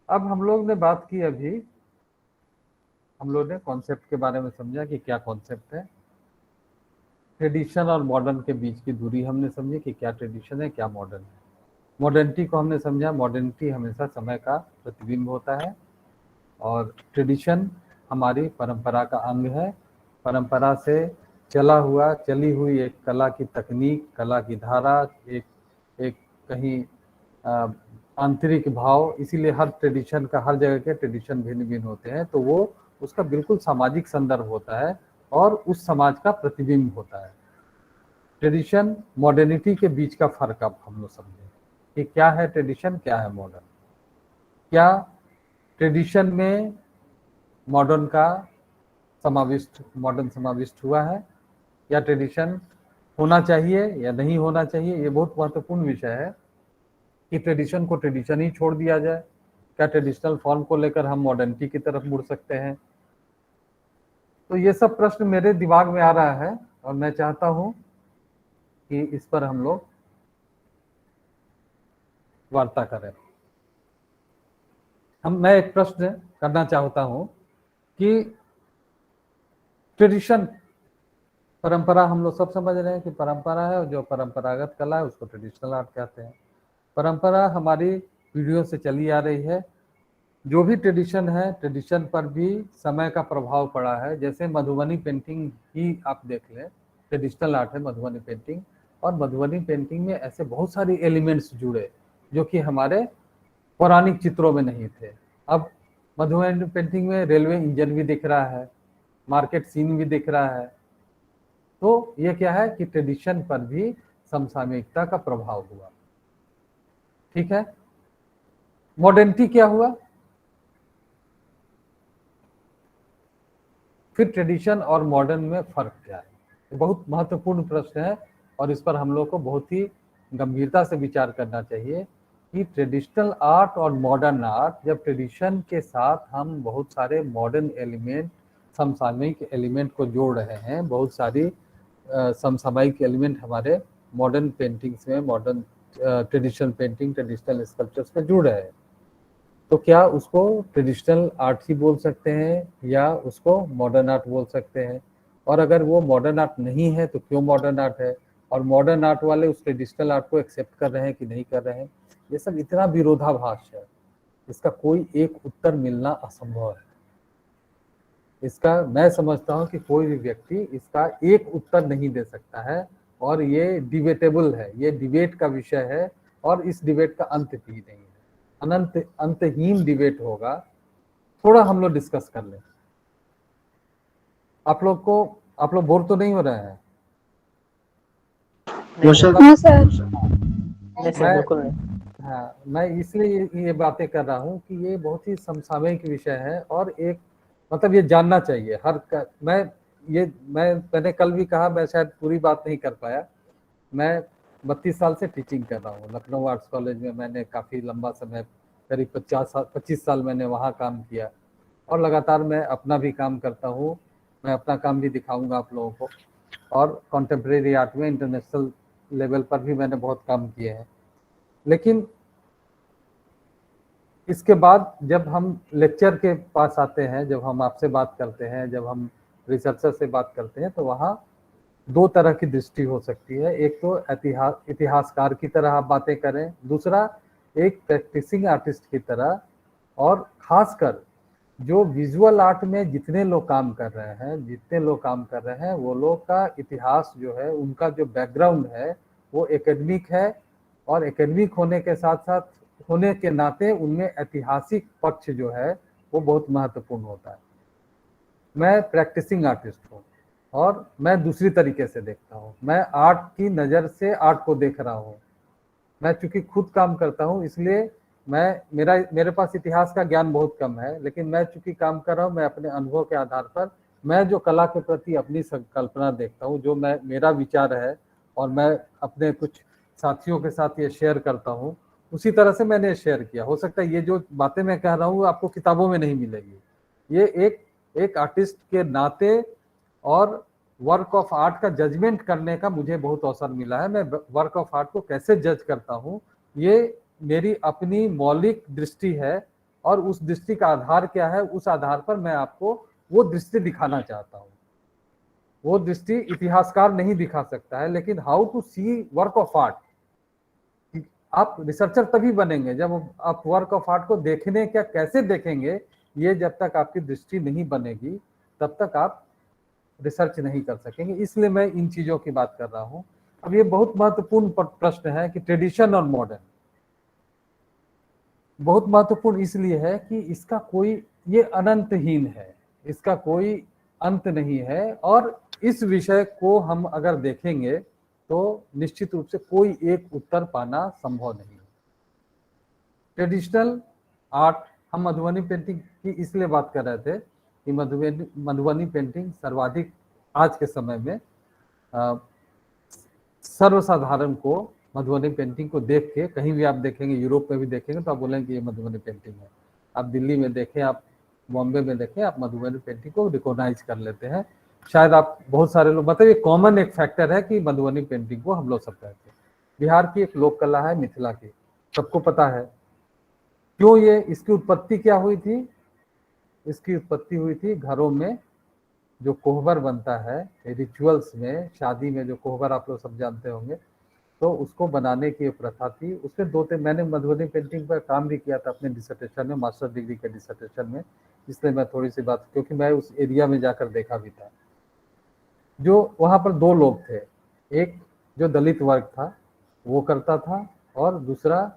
अब हम लोग ने बात की, अभी हम लोग ने कॉन्सेप्ट के बारे में समझा कि क्या कॉन्सेप्ट है। ट्रेडिशन और मॉडर्न के बीच की दूरी हमने समझी कि क्या ट्रेडिशन है, क्या मॉडर्न है। मॉडर्निटी को हमने समझा, मॉडर्निटी हमेशा समय का प्रतिबिंब होता है और ट्रेडिशन हमारी परंपरा का अंग है। परंपरा से चली हुई एक कला की तकनीक, कला की धारा, एक एक कहीं आंतरिक भाव। इसीलिए हर ट्रेडिशन का, हर जगह के ट्रेडिशन भिन्न भिन्न होते हैं, तो वो उसका बिल्कुल सामाजिक संदर्भ होता है और उस समाज का प्रतिबिंब होता है। ट्रेडिशन मॉडर्निटी के बीच का फर्क अब हम लोग समझें कि क्या है ट्रेडिशन, क्या है मॉडर्न। क्या ट्रेडिशन में मॉडर्न का मॉडर्न समाविष्ट हुआ है, या ट्रेडिशन होना चाहिए या नहीं होना चाहिए? ये बहुत महत्वपूर्ण विषय है कि ट्रेडिशन को ट्रेडिशन ही छोड़ दिया जाए। क्या ट्रेडिशनल फॉर्म को लेकर हम मॉडर्निटी की तरफ मुड़ सकते हैं? तो ये सब प्रश्न मेरे दिमाग में आ रहा है और मैं चाहता हूं कि इस पर हम लोग वार्ता करें। मैं एक प्रश्न करना चाहता हूं कि ट्रेडिशन, परंपरा हम लोग सब समझ रहे हैं कि परंपरा है, और जो परंपरागत कला है उसको ट्रेडिशनल आर्ट कहते हैं। परंपरा हमारी पीढ़ियों से चली आ रही है। जो भी ट्रेडिशन है, ट्रेडिशन पर भी समय का प्रभाव पड़ा है। जैसे मधुबनी पेंटिंग ही आप देख लें, ट्रेडिशनल आर्ट है मधुबनी पेंटिंग, और मधुबनी पेंटिंग में ऐसे बहुत सारे एलिमेंट्स जुड़े जो कि हमारे पौराणिक चित्रों में नहीं थे। अब मधुबनी पेंटिंग में रेलवे इंजन भी दिख रहा है, मार्केट सीन भी दिख रहा है। तो ये क्या है कि ट्रेडिशन पर भी समसामयिकता का प्रभाव हुआ। ठीक है, मॉडर्निटी क्या हुआ? फिर ट्रेडिशन और मॉडर्न में फर्क क्या है? ये बहुत महत्वपूर्ण प्रश्न है, और इस पर हम लोग को बहुत ही गंभीरता से विचार करना चाहिए कि ट्रेडिशनल आर्ट और मॉडर्न आर्ट, जब ट्रेडिशन के साथ हम बहुत सारे मॉडर्न एलिमेंट, समसामयिक एलिमेंट को जोड़ रहे हैं, बहुत सारी समसामयिक एलिमेंट हमारे मॉडर्न पेंटिंग्स में, modern traditional painting, traditional sculptures में जुड़ रहे हैं, तो क्या उसको ट्रेडिशनल आर्ट ही बोल सकते हैं या उसको मॉडर्न आर्ट बोल सकते हैं? और अगर वो मॉडर्न आर्ट नहीं है तो क्यों मॉडर्न आर्ट है? और मॉडर्न आर्ट वाले उस ट्रेडिशनल आर्ट को एक्सेप्ट कर रहे हैं कि नहीं कर रहे हैं? ये सब इतना विरोधाभास है, इसका कोई एक उत्तर मिलना असंभव है। इसका मैं समझता हूँ कि कोई भी व्यक्ति इसका एक उत्तर नहीं दे सकता है, और ये डिबेटेबल है, ये डिबेट का विषय है, और इस डिबेट का अंत भी नहीं है, अनंत अंतहीन डिबेट होगा। थोड़ा हम लोग डिस्कस कर लें। आप लोग बोर तो नहीं हो रहे हैं? नहीं सर, बिल्कुल नहीं। हाँ, मैं इसलिए ये बातें कर रहा हूँ कि ये बहुत ही समसामयिक विषय है, और एक मतलब ये जानना चाहिए मैंने कल भी कहा, मैं शायद पूरी बात नहीं कर पाया। मैं 32 साल से टीचिंग कर रहा हूँ लखनऊ आर्ट्स कॉलेज में। मैंने काफ़ी लंबा समय, करीब 25 साल मैंने वहाँ काम किया, और लगातार मैं अपना भी काम करता हूँ। मैं अपना काम भी दिखाऊंगा आप लोगों को, और कॉन्टेम्प्रेरी आर्ट में इंटरनेशनल लेवल पर भी मैंने बहुत काम किए हैं। लेकिन इसके बाद जब हम लेक्चर के पास आते हैं, जब हम आपसे बात करते हैं, जब हम रिसर्चर से बात करते हैं, तो वहाँ दो तरह की दृष्टि हो सकती है। एक तो इतिहासकार की तरह आप बातें करें, दूसरा एक प्रैक्टिसिंग आर्टिस्ट की तरह। और खासकर जो विजुअल आर्ट में जितने लोग काम कर रहे हैं, वो लोग का इतिहास जो है, उनका जो बैकग्राउंड है वो एकेडमिक है, और एकेडमिक होने के साथ साथ होने के नाते उनमें ऐतिहासिक पक्ष जो है वो बहुत महत्वपूर्ण होता है। मैं प्रैक्टिसिंग आर्टिस्ट हूँ, और मैं दूसरी तरीके से देखता हूँ। मैं आर्ट की नज़र से आर्ट को देख रहा हूँ। मैं चूंकि खुद काम करता हूँ, इसलिए मेरे पास इतिहास का ज्ञान बहुत कम है, लेकिन मैं चूंकि काम कर रहा हूँ, मैं अपने अनुभव के आधार पर मैं जो कला के प्रति अपनी संकल्पना देखता हूँ, जो मेरा विचार है, और मैं अपने कुछ साथियों के साथ ये शेयर करता हूँ, उसी तरह से मैंने शेयर किया। हो सकता है ये जो बातें मैं कह रहा हूँ आपको किताबों में नहीं मिलेगी। ये एक आर्टिस्ट के नाते और वर्क ऑफ आर्ट का जजमेंट करने का मुझे बहुत अवसर मिला है। मैं वर्क ऑफ आर्ट को कैसे जज करता हूँ, ये मेरी अपनी मौलिक दृष्टि है, और उस दृष्टि का आधार क्या है, उस आधार पर मैं आपको वो दृष्टि दिखाना चाहता हूँ। वो दृष्टि इतिहासकार नहीं दिखा सकता है, लेकिन how to see work of art. आप रिसर्चर तभी बनेंगे जब आप वर्क ऑफ आर्ट को देखने क्या कैसे देखेंगे, ये जब तक आपकी दृष्टि नहीं बनेगी तब तक आप रिसर्च नहीं कर सकेंगे। इसलिए मैं इन चीजों की बात कर रहा हूं। अब ये बहुत महत्वपूर्ण प्रश्न है कि ट्रेडिशन और मॉडर्न, बहुत महत्वपूर्ण इसलिए है कि इसका कोई, ये अनंतहीन है, इसका कोई अंत नहीं है। और इस विषय को हम अगर देखेंगे तो निश्चित रूप से कोई एक उत्तर पाना संभव नहीं है। ट्रेडिशनल आर्ट, हम मधुबनी पेंटिंग की इसलिए बात कर रहे थे कि मधुबनी पेंटिंग सर्वाधिक आज के समय में सर्वसाधारण को मधुबनी पेंटिंग को देख के, कहीं भी आप देखेंगे, यूरोप में भी देखेंगे तो आप बोलेंगे कि ये मधुबनी पेंटिंग है। आप दिल्ली में देखें, आप बॉम्बे में देखें, आप मधुबनी पेंटिंग को रिकॉग्नाइज कर लेते हैं। शायद आप बहुत सारे लोग, मतलब ये कॉमन एक फैक्टर है कि मधुबनी पेंटिंग को हम लोग सब कहते हैं। बिहार की एक लोक कला है मिथिला की, सबको पता है। क्यों ये, इसकी उत्पत्ति क्या हुई थी? इसकी उत्पत्ति हुई थी घरों में जो कोहबर बनता है, रिचुअल्स में, शादी में जो कोहबर आप लोग सब जानते होंगे, तो उसको बनाने की प्रथा थी। उसमें दो तीन, मैंने मधुबनी पेंटिंग पर काम भी किया था अपने डिसर्टेशन में, मास्टर डिग्री के डिसर्टेशन में, इसलिए मैं थोड़ी सी बात, क्योंकि मैं उस एरिया में जाकर देखा भी था। जो वहाँ पर दो लोग थे, एक जो दलित वर्ग था वो करता था, और दूसरा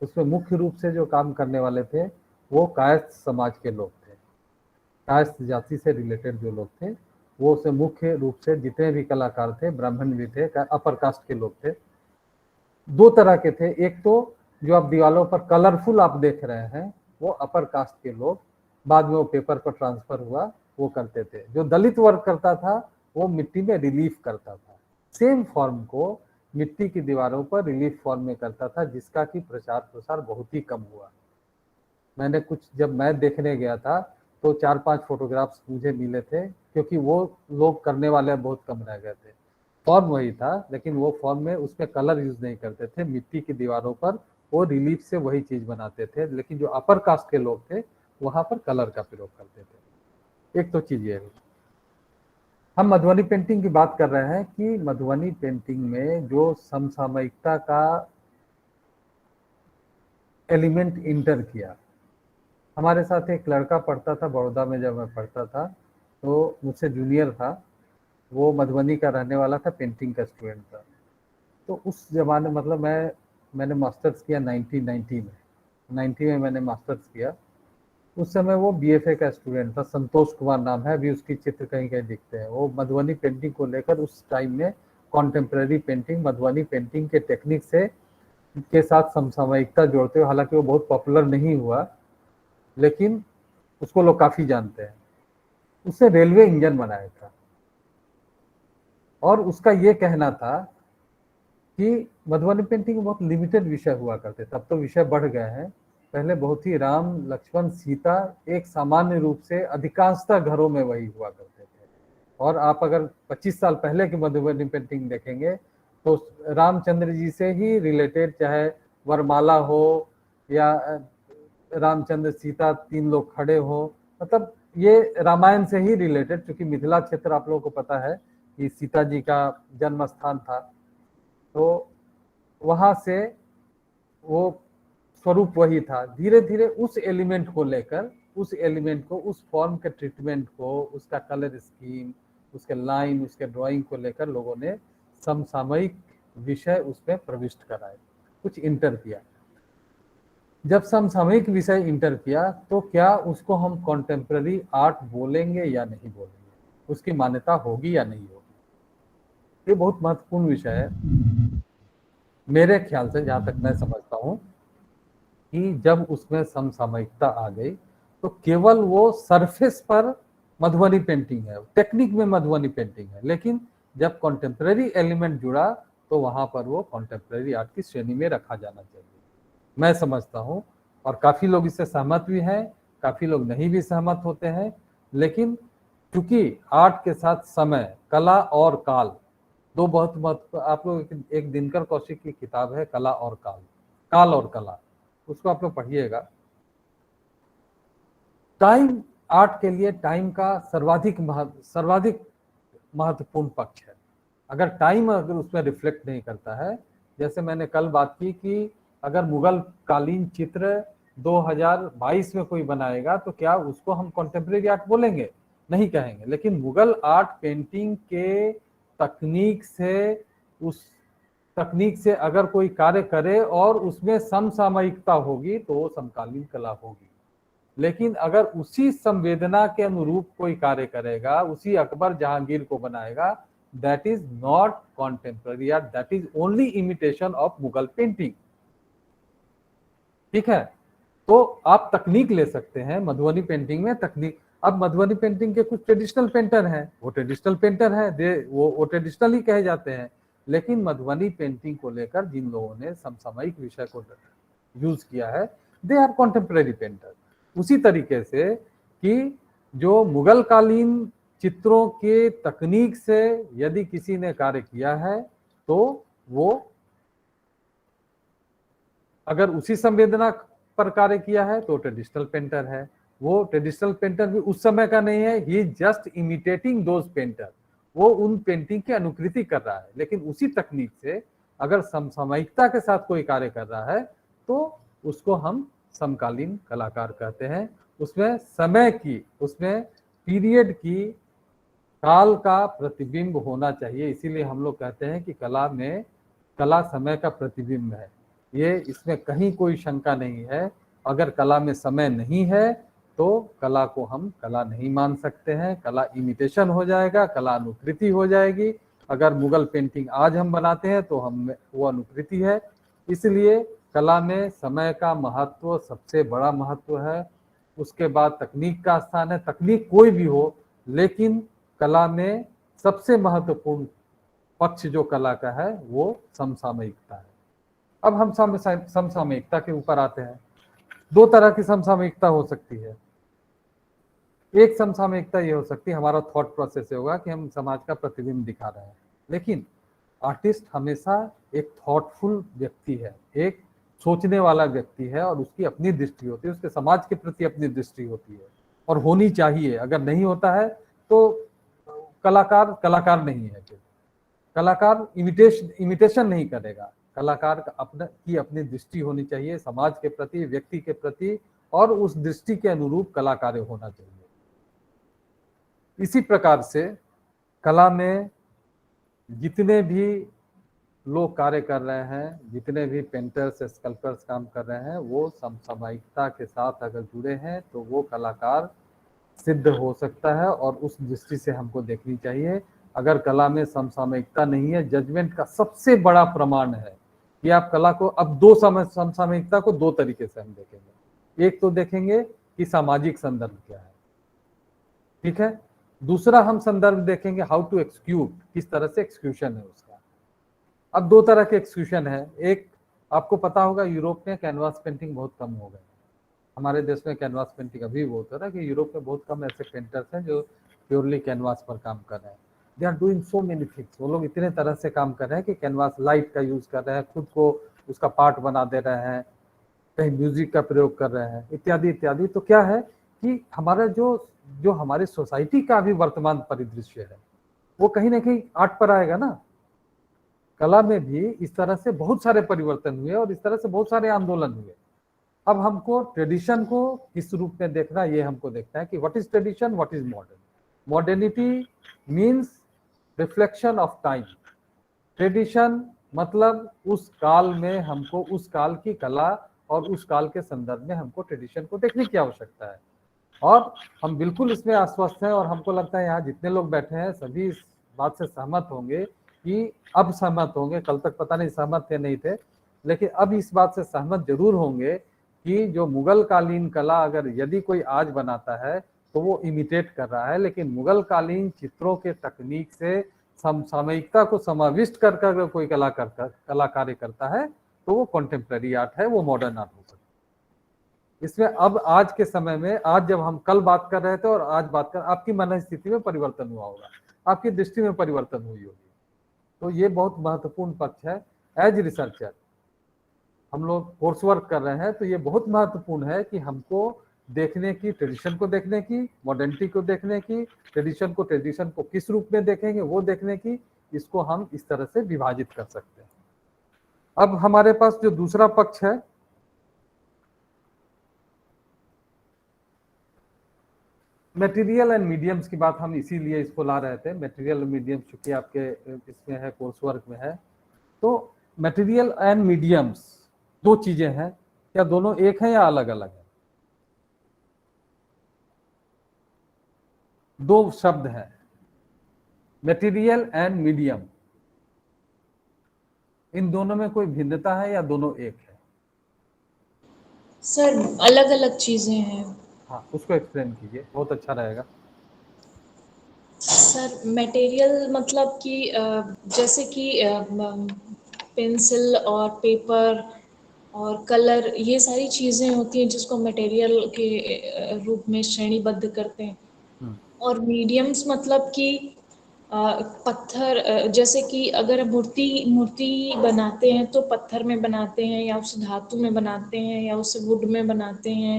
उसमें मुख्य रूप से जो काम करने वाले थे वो कायस्थ समाज के लोग थे। कायस्थ जाति से रिलेटेड जो लोग थे वो उसमें मुख्य रूप से जितने भी कलाकार थे, ब्राह्मण भी थे, अपर कास्ट के लोग थे। दो तरह के थे, एक तो जो आप दीवालों पर कलरफुल आप देख रहे हैं वो अपर कास्ट के लोग, बाद में वो पेपर पर ट्रांसफर हुआ, वो करते थे। जो दलित वर्ग करता था वो मिट्टी में रिलीफ करता था, सेम फॉर्म को मिट्टी की दीवारों पर रिलीफ फॉर्म में करता था, जिसका कि प्रचार प्रसार बहुत ही कम हुआ। मैंने कुछ, जब मैं देखने गया था तो 4-5 फोटोग्राफ्स मुझे मिले थे, क्योंकि वो लोग करने वाले बहुत कम रह गए थे। फॉर्म वही था, लेकिन वो फॉर्म में उसमें कलर यूज नहीं करते थे, मिट्टी की दीवारों पर वो रिलीफ से वही चीज बनाते थे। लेकिन जो अपर कास्ट के लोग थे वहां पर कलर का प्रयोग करते थे। एक तो चीज ये है। हम मधुबनी पेंटिंग की बात कर रहे हैं कि मधुबनी पेंटिंग में जो समसामयिकता का एलिमेंट इंटर किया। हमारे साथ एक लड़का पढ़ता था बड़ौदा में, जब मैं पढ़ता था तो मुझसे जूनियर था, वो मधुबनी का रहने वाला था, पेंटिंग का स्टूडेंट था। तो उस जमाने, मतलब मैंने मास्टर्स किया 1990 में, 90 में मैंने मास्टर्स किया। उस समय वो बीएफए का स्टूडेंट था, संतोष कुमार नाम है, अभी उसकी चित्र कहीं कहीं दिखते हैं। वो मधुबनी पेंटिंग को लेकर उस टाइम में कॉन्टेम्प्रेरी पेंटिंग, मधुबनी पेंटिंग के टेक्निक से के साथ समसामयिकता जोड़ते हुए, हालांकि वो बहुत पॉपुलर नहीं हुआ लेकिन उसको लोग काफी जानते हैं। उसने रेलवे इंजन बनाया था, और उसका ये कहना था कि मधुबनी पेंटिंग में बहुत लिमिटेड विषय हुआ करते, तब तो विषय बढ़ गए हैं। पहले बहुत ही राम लक्ष्मण सीता एक सामान्य रूप से अधिकांशतः घरों में वही हुआ करते थे। और आप अगर 25 साल पहले की मधुबनी पेंटिंग देखेंगे तो रामचंद्र जी से ही रिलेटेड, चाहे वरमाला हो या रामचंद्र सीता 3 लोग खड़े हो, मतलब ये रामायण से ही रिलेटेड, क्योंकि मिथिला क्षेत्र आप लोगों को पता है कि सीता जी का जन्म स्थान था, तो वहां से वो स्वरूप वही था। धीरे धीरे उस एलिमेंट को लेकर, उस एलिमेंट को, उस फॉर्म के ट्रीटमेंट को, उसका कलर स्कीम, उसके लाइन, उसके ड्राइंग को लेकर लोगों ने समसामयिक विषय उसमें प्रविष्ट कराए, कुछ इंटर किया। जब समसामयिक विषय इंटर किया तो क्या उसको हम कॉन्टेम्प्ररी आर्ट बोलेंगे या नहीं बोलेंगे, उसकी मान्यता होगी या नहीं होगी? ये बहुत महत्वपूर्ण विषय है मेरे ख्याल से, जहां तक मैं समझता हूं कि जब उसमें समसामयिकता आ गई तो केवल वो सरफेस पर मधुबनी पेंटिंग है, टेक्निक में मधुबनी पेंटिंग है, लेकिन जब कॉन्टेम्प्ररी एलिमेंट जुड़ा तो वहां पर वो कॉन्टेम्प्ररी आर्ट की श्रेणी में रखा जाना चाहिए, मैं समझता हूं। और काफी लोग इससे सहमत भी हैं, काफी लोग नहीं भी सहमत होते हैं। लेकिन चूंकि आर्ट के साथ समय, कला और काल, दो बहुत महत्व, आप लोग एक दिनकर कौशिक की किताब है कला और काल, काल और कला, उसको आप लोग पढ़िएगा। टाइम, आर्ट के लिए टाइम का सर्वाधिक महत्वपूर्ण पक्ष है। अगर टाइम अगर उसमें रिफ्लेक्ट नहीं करता है, जैसे मैंने कल बात की कि अगर मुगल कालीन चित्र 2022 में कोई बनाएगा तो क्या उसको हम कॉन्टेम्प्रेरी आर्ट बोलेंगे? नहीं कहेंगे। लेकिन मुगल आर्ट पेंटिंग के तकनीक से, उस तकनीक से अगर कोई कार्य करे और उसमें समसामयिकता होगी तो वो समकालीन कला होगी। लेकिन अगर उसी संवेदना के अनुरूप कोई कार्य करेगा, उसी अकबर जहांगीर को बनाएगा, that is not contemporary art, that is only imitation of Mughal painting. ठीक है, तो आप तकनीक ले सकते हैं मधुबनी पेंटिंग में, तकनीक। अब मधुबनी पेंटिंग के कुछ ट्रेडिशनल पेंटर हैं, वो ट्रेडिशनल पेंटर हैं, वो ट्रेडिशनल ही कहे जाते हैं। लेकिन मधुबनी पेंटिंग को लेकर जिन लोगों ने समसामयिक विषय को यूज किया है, दे आर कॉन्टेम्प्ररी पेंटर। उसी तरीके से कि जो मुगल कालीन चित्रों के तकनीक से यदि किसी ने कार्य किया है तो वो अगर उसी संवेदना पर कार्य किया है तो ट्रेडिशनल पेंटर है। वो ट्रेडिशनल पेंटर भी उस समय का नहीं है, ही जस्ट इमिटेटिंग दोज पेंटर, वो उन पेंटिंग की अनुकृति कर रहा है। लेकिन उसी तकनीक से अगर समसामयिकता के साथ कोई कार्य कर रहा है तो उसको हम समकालीन कलाकार कहते हैं। उसमें समय की, उसमें पीरियड की, काल का प्रतिबिंब होना चाहिए। इसीलिए हम लोग कहते हैं कि कला में, कला समय का प्रतिबिंब है। ये इसमें कहीं कोई शंका नहीं है। अगर कला में समय नहीं है तो कला को हम कला नहीं मान सकते हैं। कला इमिटेशन हो जाएगा, कला अनुकृति हो जाएगी। अगर मुगल पेंटिंग आज हम बनाते हैं तो हम वो अनुकृति है। इसलिए कला में समय का महत्व सबसे बड़ा महत्व है। उसके बाद तकनीक का स्थान है। तकनीक कोई भी हो, लेकिन कला में सबसे महत्वपूर्ण पक्ष जो कला का है वो समसामयिकता है। अब हम समसामयिकता के ऊपर आते हैं। दो तरह की समसामयिकता हो सकती है। एक समसामयिकता ये हो सकती है, हमारा थॉट प्रोसेस होगा कि हम समाज का प्रतिबिंब दिखा रहे हैं, लेकिन आर्टिस्ट हमेशा एक थॉटफुल व्यक्ति है, एक सोचने वाला व्यक्ति है, और उसकी अपनी दृष्टि होती है, उसके समाज के प्रति अपनी दृष्टि होती है और होनी चाहिए। अगर नहीं होता है तो कलाकार कलाकार नहीं है। फिर कलाकार इमिटेशन नहीं करेगा। कलाकार का अपनी दृष्टि होनी चाहिए समाज के प्रति, व्यक्ति के प्रति, और उस दृष्टि के अनुरूप कलाकार होना चाहिए। इसी प्रकार से कला में जितने भी लोग कार्य कर रहे हैं, जितने भी पेंटर्स, स्कल्पटर्स काम कर रहे हैं, वो समसामयिकता के साथ अगर जुड़े हैं तो वो कलाकार सिद्ध हो सकता है, और उस दृष्टि से हमको देखनी चाहिए। अगर कला में समसामयिकता नहीं है, जजमेंट का सबसे बड़ा प्रमाण है कि आप कला को, अब दो समसामयिकता को दो तरीके से हम देखेंगे। एक तो देखेंगे कि सामाजिक संदर्भ क्या है, ठीक है। दूसरा हम संदर्भ देखेंगे हाउ टू एक्सक्यूट, किस तरह से एक्सक्यूशन है उसका। अब दो तरह के एक्सक्यूशन है। एक, आपको पता होगा यूरोप में कैनवास पेंटिंग बहुत कम हो गए। हमारे देश में कैनवास पेंटिंग अभी बहुत हो रहा है कि यूरोप में बहुत कम ऐसे पेंटर्स हैं जो प्योरली कैनवास पर काम कर रहे हैं। They are doing so many things. वो लोग इतने तरह से काम कर रहे हैं कि कैनवास लाइट का यूज कर रहे हैं, खुद को उसका पार्ट बना दे रहे हैं, कहीं म्यूजिक का प्रयोग कर रहे हैं, इत्यादि इत्यादि। तो क्या है कि हमारा जो हमारी सोसाइटी का भी वर्तमान परिदृश्य है वो कहीं ना कहीं आर्ट पर आएगा ना। कला में भी इस तरह से बहुत सारे परिवर्तन हुए और इस तरह से बहुत सारे आंदोलन हुए। अब हमको ट्रेडिशन को किस रूप में देखना, ये हमको देखना है कि what is tradition, what is modern. Modernity means reflection of time. Tradition मतलब उस काल में हमको उस काल की कला और उस काल के संदर्भ में हमको ट्रेडिशन को देखने की आवश्यकता है। और हम बिल्कुल इसमें आश्वस्त हैं, और हमको लगता है यहाँ जितने लोग बैठे हैं सभी इस बात से सहमत होंगे कि, अब सहमत होंगे, कल तक पता नहीं सहमत थे नहीं थे, लेकिन अब इस बात से सहमत जरूर होंगे कि जो मुगल कालीन कला अगर यदि कोई आज बनाता है तो वो इमिटेट कर रहा है, लेकिन मुगल कालीन चित्रों के तकनीक से समसामयिकता को समाविष्ट कर कर कोई कलाकारी करता है तो वो कॉन्टेम्प्रेरी आर्ट है, वो मॉडर्न आर्ट हो सकता है। इसमें अब आज के समय में, आज जब हम कल बात कर रहे थे और आज बात कर, आपकी मन स्थिति में परिवर्तन हुआ होगा, आपकी दृष्टि में परिवर्तन हुई होगी। तो ये बहुत महत्वपूर्ण पक्ष है। एज रिसर्चर हम लोग कोर्स वर्क कर रहे हैं तो ये बहुत महत्वपूर्ण है कि हमको देखने की, ट्रेडिशन को देखने की, मॉडर्निटी को देखने की, ट्रेडिशन को किस रूप में देखेंगे वो देखने की, इसको हम इस तरह से विभाजित कर सकते हैं। अब हमारे पास जो दूसरा पक्ष है, मटेरियल एंड मीडियम्स की बात हम इसीलिए इसको ला रहे थे। मटेरियल मीडियम्स चूंकि आपके इसमें है, कोर्स वर्क में है, तो मटेरियल एंड मीडियम्स दो चीजें हैं। क्या दोनों एक हैं या अलग अलग है? दो शब्द हैं, मटेरियल एंड मीडियम। इन दोनों में कोई भिन्नता है या दोनों एक है? सर अलग अलग चीजें हैं। हाँ, उसको एक्सप्लेन कीजिए, बहुत अच्छा रहेगा। सर मटेरियल मतलब कि जैसे कि पेंसिल और पेपर और कलर, ये सारी चीज़ें होती हैं जिसको मटेरियल के रूप में श्रेणीबद्ध करते हैं। और मीडियम्स मतलब कि पत्थर, जैसे कि अगर मूर्ति मूर्ति बनाते हैं तो पत्थर में बनाते हैं या उसे धातु में बनाते हैं या उसे वुड में बनाते हैं,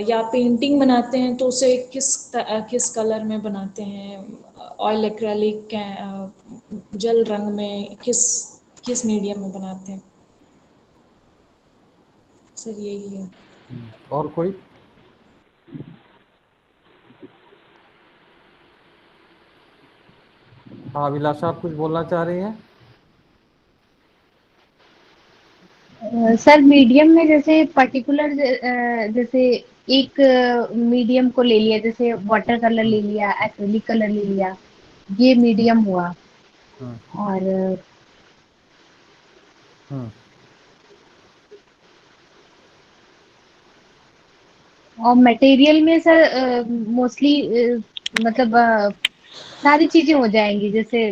या पेंटिंग बनाते हैं तो उसे किस कलर में बनाते हैं, ऑयल एक्रेलिक, जल रंग में, किस किस मीडियम में बनाते हैं। सर यही है। और कोई? हाँ अभिलाषा, आप कुछ बोलना चाह रही हैं? सर मीडियम में जैसे पर्टिकुलर, जैसे एक मीडियम को ले लिया, जैसे वाटर कलर ले लिया, एक्रिलिक कलर ले लिया, ये मीडियम हुआ। हम्म और हम्म मटेरियल में सर मोस्टली मतलब सारी चीजें हो जाएंगी, जैसे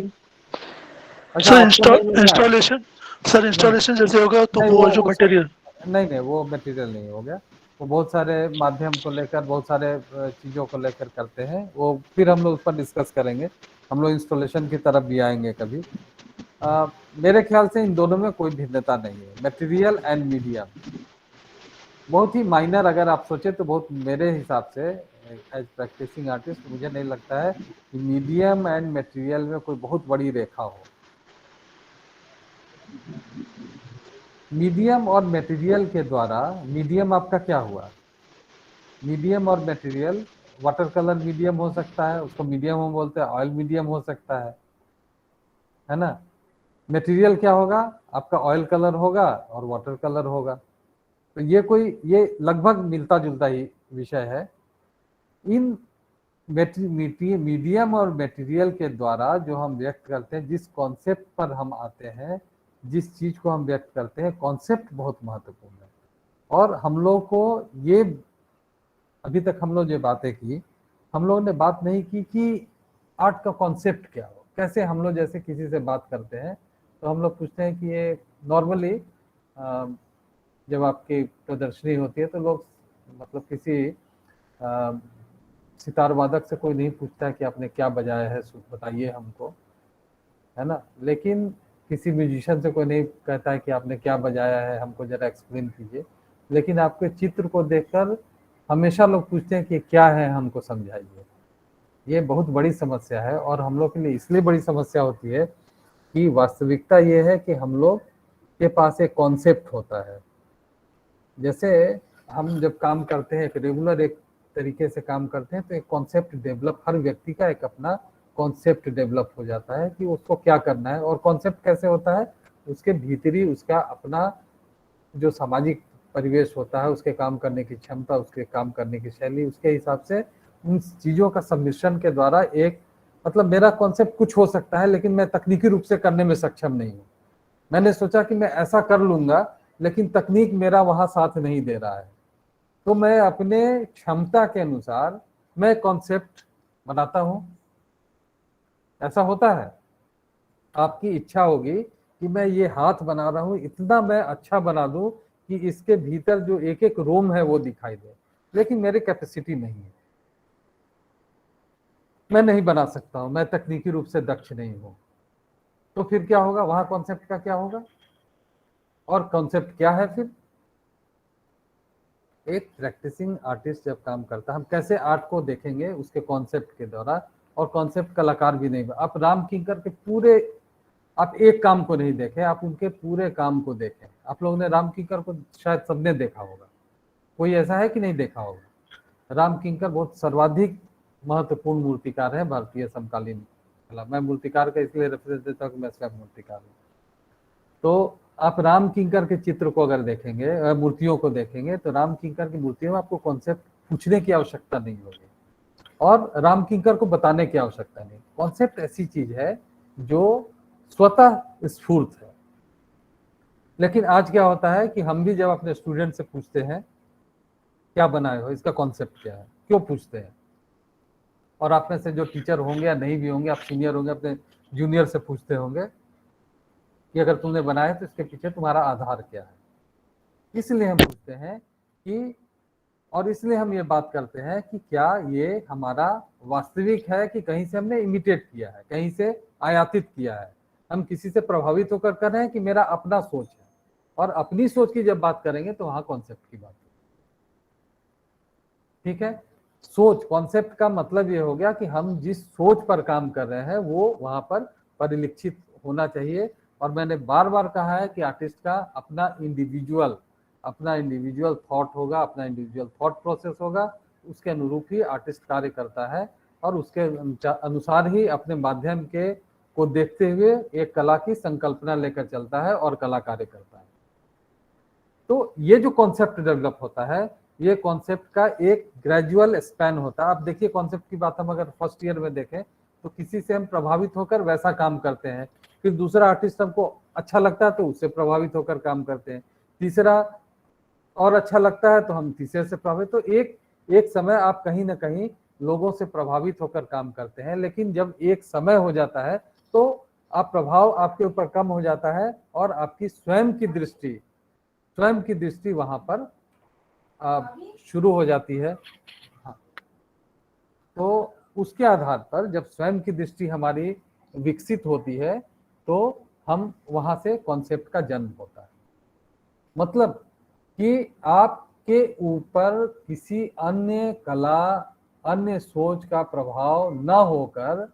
अच्छा, सर आपको नहीं मिल रहा है? इंस्टॉलेशन, सर नहीं इंस्टॉलेशन जैसे होगा तो नहीं, वो जो वो सब मटेरियल। नहीं नहीं, वो मटेरियल नहीं हो गया। वो बहुत सारे माध्यम को लेकर, बहुत सारे चीज़ों को लेकर करते हैं, वो फिर हम लोग उस पर डिस्कस करेंगे। हम लोग इंस्टॉलेशन की तरफ भी आएंगे कभी। मेरे ख्याल से इन दोनों में कोई भिन्नता नहीं है, मटेरियल एंड मीडियम। बहुत ही माइनर अगर आप सोचे तो, बहुत मेरे हिसाब से एज प्रैक्टिसिंग आर्टिस्ट मुझे नहीं लगता है कि मीडियम एंड मटेरियल में कोई बहुत बड़ी रेखा हो। मीडियम और मटेरियल के द्वारा, मीडियम आपका क्या हुआ? मीडियम और मटेरियल, वाटर कलर मीडियम हो सकता है, उसको मीडियम हम बोलते हैं, ऑयल मीडियम हो सकता है ना। मटेरियल क्या होगा? आपका ऑयल कलर होगा और वाटर कलर होगा। तो ये लगभग मिलता जुलता ही विषय है। इन मीडियम और मटेरियल के द्वारा जो हम व्यक्त करते हैं, जिस कॉन्सेप्ट पर हम आते हैं, जिस चीज को हम व्यक्त करते हैं, कॉन्सेप्ट बहुत महत्वपूर्ण है। और हम लोग को ये, अभी तक हम लोग जो बातें की, हम लोगों ने बात नहीं की कि आर्ट का कॉन्सेप्ट क्या हो। कैसे हम लोग जैसे किसी से बात करते हैं तो हम लोग पूछते हैं कि ये नॉर्मली जब आपकी प्रदर्शनी होती है तो लोग, मतलब किसी सितार वादक से कोई नहीं पूछता है कि आपने क्या बजाया है, बताइए हमको, है ना। लेकिन किसी म्यूजिशियन से कोई नहीं कहता है कि आपने क्या बजाया है, हमको जरा एक्सप्लेन कीजिए। लेकिन आपके चित्र को देखकर हमेशा लोग पूछते हैं कि क्या है, हमको समझाइए। ये बहुत बड़ी समस्या है, और हम लोग के लिए इसलिए बड़ी समस्या होती है कि वास्तविकता ये है कि हम लोग के पास एक कॉन्सेप्ट होता है। जैसे हम जब काम करते हैं, एक रेगुलर एक तरीके से काम करते हैं, तो एक कॉन्सेप्ट डेवलप, हर व्यक्ति का एक अपना कॉन्सेप्ट डेवलप हो जाता है कि उसको क्या करना है। और कॉन्सेप्ट कैसे होता है? उसके भीतरी उसका अपना जो सामाजिक परिवेश होता है, उसके काम करने की क्षमता, उसके काम करने की शैली, उसके हिसाब से उन चीज़ों का सम्मिश्रण के द्वारा एक, मतलब मेरा कॉन्सेप्ट कुछ हो सकता है लेकिन मैं तकनीकी रूप से करने में सक्षम नहीं हूँ। मैंने सोचा कि मैं ऐसा कर लूंगा, लेकिन तकनीक मेरा वहां साथ नहीं दे रहा है, तो मैं अपने क्षमता के अनुसार मैं कॉन्सेप्ट बनाता हूं। ऐसा होता है। आपकी इच्छा होगी कि मैं ये हाथ बना रहा हूं, इतना मैं अच्छा बना दूं कि इसके भीतर जो एक एक रोम है वो दिखाई दे, लेकिन मेरी कैपेसिटी नहीं है, मैं नहीं बना सकता हूं, मैं तकनीकी रूप से दक्ष नहीं हूं। तो फिर क्या होगा? वहां कॉन्सेप्ट का क्या होगा? और कॉन्सेप्ट क्या है फिर? एक प्रैक्टिसिंग आर्टिस्ट जब काम करता है, हम कैसे आर्ट को देखेंगे? उसके कॉन्सेप्ट के द्वारा। और कॉन्सेप्ट कलाकार भी नहीं, आप राम किंकर के पूरे, आप एक काम को नहीं देखें, आप उनके पूरे काम को देखें। आप लोगों ने राम किंकर को शायद सबने देखा होगा, कोई ऐसा है कि नहीं देखा होगा? राम किंकर बहुत सर्वाधिक महत्वपूर्ण मूर्तिकार है भारतीय समकालीन कला। मैं मूर्तिकार का इसलिए रेफरेंस देता हूँ कि मैं स्वयं मूर्तिकार हूँ। तो आप राम किंकर के चित्र को अगर देखेंगे, मूर्तियों को देखेंगे, तो राम किंकर की मूर्तियों में आपको कॉन्सेप्ट पूछने की आवश्यकता नहीं होगी, और राम किंकर को बताने की आवश्यकता नहीं। कॉन्सेप्ट ऐसी चीज है जो स्वतः स्फूर्त है। लेकिन आज क्या होता है कि हम भी जब अपने स्टूडेंट से पूछते हैं क्या बनाए हो, इसका कॉन्सेप्ट क्या है, क्यों पूछते हैं? और आप में से जो टीचर होंगे या नहीं भी होंगे, आप सीनियर होंगे, अपने जूनियर से पूछते होंगे कि अगर तुमने बनाया तो इसके पीछे तुम्हारा आधार क्या है। इसलिए हम पूछते हैं कि और इसलिए हम ये बात करते हैं कि क्या ये हमारा वास्तविक है कि कहीं से हमने इमिटेट किया है, कहीं से आयातित किया है, हम किसी से प्रभावित होकर कर रहे हैं कि मेरा अपना सोच है। और अपनी सोच की जब बात करेंगे तो वहां कॉन्सेप्ट की बात है। ठीक है, सोच कॉन्सेप्ट का मतलब ये हो गया कि हम जिस सोच पर काम कर रहे हैं वो वहां पर परिलक्षित होना चाहिए। और मैंने बार बार कहा है कि आर्टिस्ट का अपना इंडिविजुअल थॉट होगा, अपना इंडिविजुअल थॉट प्रोसेस होगा, उसके अनुरूप ही आर्टिस्ट कार्य करता है और उसके अनुसार ही अपने माध्यम के को देखते हुए एक कला की संकल्पना लेकर चलता है और कला कार्य करता है। तो ये जो कॉन्सेप्ट डेवलप होता है, ये कॉन्सेप्ट का एक ग्रेजुअल स्पैन होता है। आप देखिए, कॉन्सेप्ट की बात हम अगर फर्स्ट ईयर में देखें तो किसी से हम प्रभावित होकर वैसा काम करते हैं, फिर दूसरा आर्टिस्ट हमको अच्छा लगता है तो उससे प्रभावित होकर काम करते हैं, तीसरा और अच्छा लगता है तो हम तीसरे से प्रभावित। तो एक समय आप कहीं ना कहीं लोगों से प्रभावित होकर काम करते हैं, लेकिन जब एक समय हो जाता है तो आप प्रभाव आपके ऊपर कम हो जाता है और आपकी स्वयं की दृष्टि वहां पर शुरू हो जाती है। हाँ, तो उसके आधार पर जब स्वयं की दृष्टि हमारी विकसित होती है तो हम वहां से कॉन्सेप्ट का जन्म होता है। मतलब कि आपके ऊपर किसी अन्य कला, अन्य सोच का प्रभाव न होकर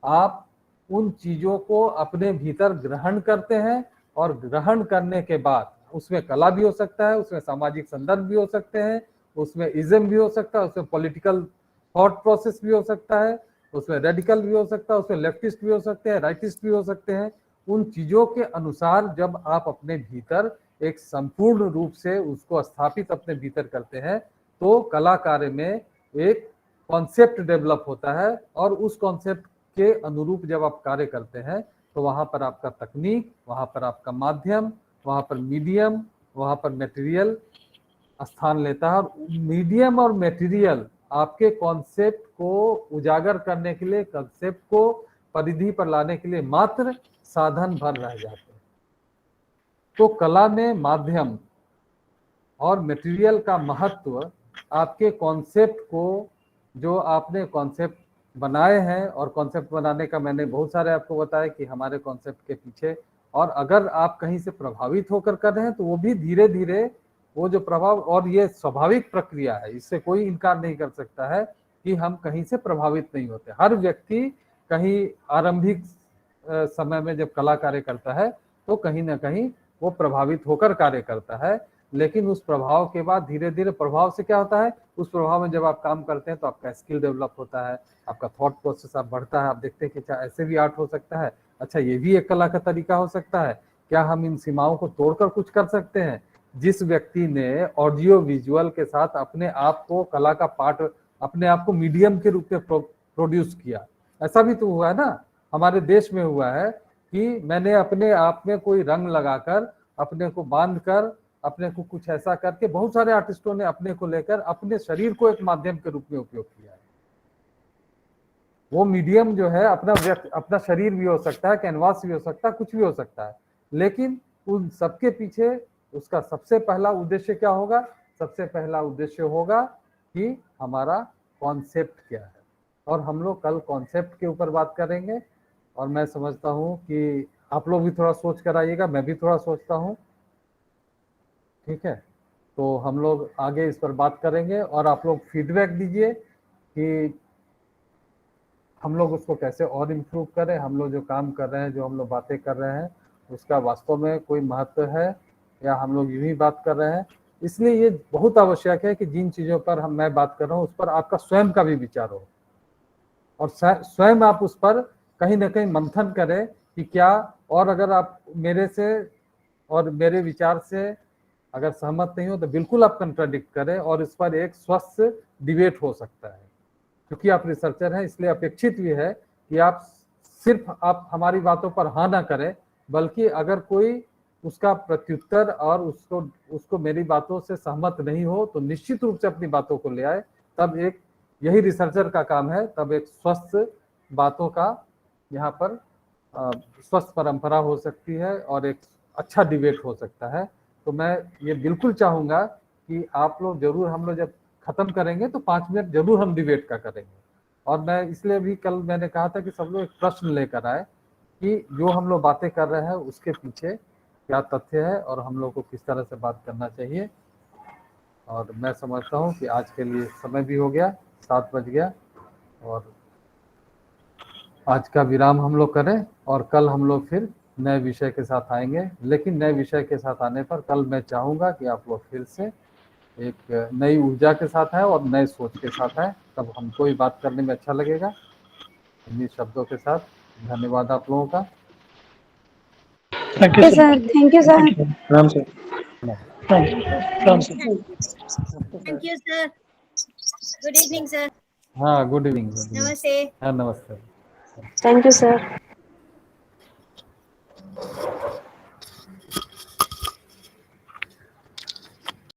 आप उन चीजों को अपने भीतर ग्रहण करते हैं, और ग्रहण करने के बाद उसमें कला भी हो सकता है, उसमें सामाजिक संदर्भ भी हो सकते हैं, उसमें इज्म भी हो सकता है, उसमें पॉलिटिकल थॉट प्रोसेस भी हो सकता है, उसमें रेडिकल भी हो सकता है, उसमें लेफ्टिस्ट भी हो सकते हैं, राइटिस्ट भी हो सकते हैं। उन चीजों के अनुसार जब आप अपने भीतर एक संपूर्ण रूप से उसको स्थापित अपने भीतर करते हैं तो कला कार्य में एक कॉन्सेप्ट डेवलप होता है, और उस कॉन्सेप्ट के अनुरूप जब आप कार्य करते हैं तो वहां पर आपका तकनीक, वहां पर आपका माध्यम, वहां पर मीडियम, वहां पर मटेरियल स्थान लेता है। और मीडियम और मटेरियल आपके कॉन्सेप्ट को उजागर करने के लिए, कॉन्सेप्ट को परिधि पर लाने के लिए मात्र साधन भर रह जाते हैं। तो कला में माध्यम और मटेरियल का महत्व आपके कॉन्सेप्ट को, जो आपने कॉन्सेप्ट बनाए हैं, और कॉन्सेप्ट बनाने का मैंने बहुत सारे आपको बताया कि हमारे कॉन्सेप्ट के पीछे, और अगर आप कहीं से प्रभावित होकर कर रहे हैं तो वो भी धीरे धीरे वो जो प्रभाव, और ये स्वाभाविक प्रक्रिया है, इससे कोई इनकार नहीं कर सकता है कि हम कहीं से प्रभावित नहीं होते। हर व्यक्ति कहीं आरंभिक समय में जब कला कार्य करता है तो कहीं ना कहीं वो प्रभावित होकर कार्य करता है, लेकिन उस प्रभाव के बाद धीरे धीरे प्रभाव से क्या होता है, उस प्रभाव में जब आप काम करते हैं तो आपका स्किल डेवलप होता है, आपका थॉट प्रोसेस आप बढ़ता है, आप देखते हैं कि अच्छा ऐसे भी आर्ट हो सकता है, अच्छा ये भी एक कला का तरीका हो सकता है, क्या हम इन सीमाओं को तोड़कर कुछ कर सकते हैं। जिस व्यक्ति ने ऑडियो विजुअल के साथ अपने आप को कला का पार्ट, अपने आप को मीडियम के रूप में प्रोड्यूस किया, ऐसा भी तो हुआ है ना, हमारे देश में हुआ है कि मैंने अपने आप में कोई रंग लगाकर, अपने को बांधकर, अपने को कुछ ऐसा करके, बहुत सारे आर्टिस्टों ने अपने को लेकर अपने शरीर को एक माध्यम के रूप में उपयोग किया है। वो मीडियम जो है अपना शरीर भी हो सकता है, कैनवास भी हो सकता है, कुछ भी हो सकता है, लेकिन उन सबके पीछे उसका सबसे पहला उद्देश्य क्या होगा? सबसे पहला उद्देश्य होगा कि हमारा कॉन्सेप्ट क्या है। और हम लोग कल कॉन्सेप्ट के ऊपर बात करेंगे, और मैं समझता हूँ कि आप लोग भी थोड़ा सोच कर आइएगा, मैं भी थोड़ा सोचता हूँ, ठीक है। तो हम लोग आगे इस पर बात करेंगे, और आप लोग फीडबैक दीजिए कि हम लोग उसको कैसे और इम्प्रूव करें, हम लोग जो काम कर रहे हैं, जो हम लोग बातें कर रहे हैं, उसका वास्तव में कोई महत्व है या हम लोग यूं ही बात कर रहे हैं। इसलिए ये बहुत आवश्यक है कि जिन चीज़ों पर मैं बात कर रहा हूँ उस पर आपका स्वयं का भी विचार हो, और स्वयं आप उस पर कहीं ना कहीं मंथन करें कि क्या, और अगर आप मेरे से और मेरे विचार से अगर सहमत नहीं हो तो बिल्कुल आप कंट्राडिक्ट करें, और इस पर एक स्वस्थ डिबेट हो सकता है। क्योंकि आप रिसर्चर हैं, इसलिए अपेक्षित भी है कि आप सिर्फ आप हमारी बातों पर हाँ ना करें, बल्कि अगर कोई उसका प्रत्युत्तर और उसको मेरी बातों से सहमत नहीं हो तो निश्चित रूप से अपनी बातों को ले आए। तब एक यही रिसर्चर का काम है, तब एक स्वस्थ बातों का यहाँ पर स्वस्थ परंपरा हो सकती है और एक अच्छा डिबेट हो सकता है। तो मैं ये बिल्कुल चाहूँगा कि आप लोग जरूर, हम लोग जब खत्म करेंगे तो 5 मिनट जरूर हम डिबेट का करेंगे। और मैं इसलिए भी कल मैंने कहा था कि सब लोग एक प्रश्न लेकर आए कि जो हम लोग बातें कर रहे हैं उसके पीछे क्या तथ्य है और हम लोग को किस तरह से बात करना चाहिए। और मैं समझता हूँ कि आज के लिए समय भी हो गया, 7 बज गया, और आज का विराम हम लोग करें और कल हम लोग फिर नए विषय के साथ आएंगे। लेकिन नए विषय के साथ आने पर कल मैं चाहूँगा कि आप लोग फिर से एक नई ऊर्जा के साथ है और नए सोच के साथ है, तब हमको भी बात करने में अच्छा लगेगा। इन्हीं शब्दों के साथ धन्यवाद आप लोगों का। Thank you sir. Thank you sir. Ram sir. Ram sir. Thank you sir. Good evening sir. हाँ, गुड इवनिंग। नमस्ते। हाँ, नमस्ते। Thank you sir.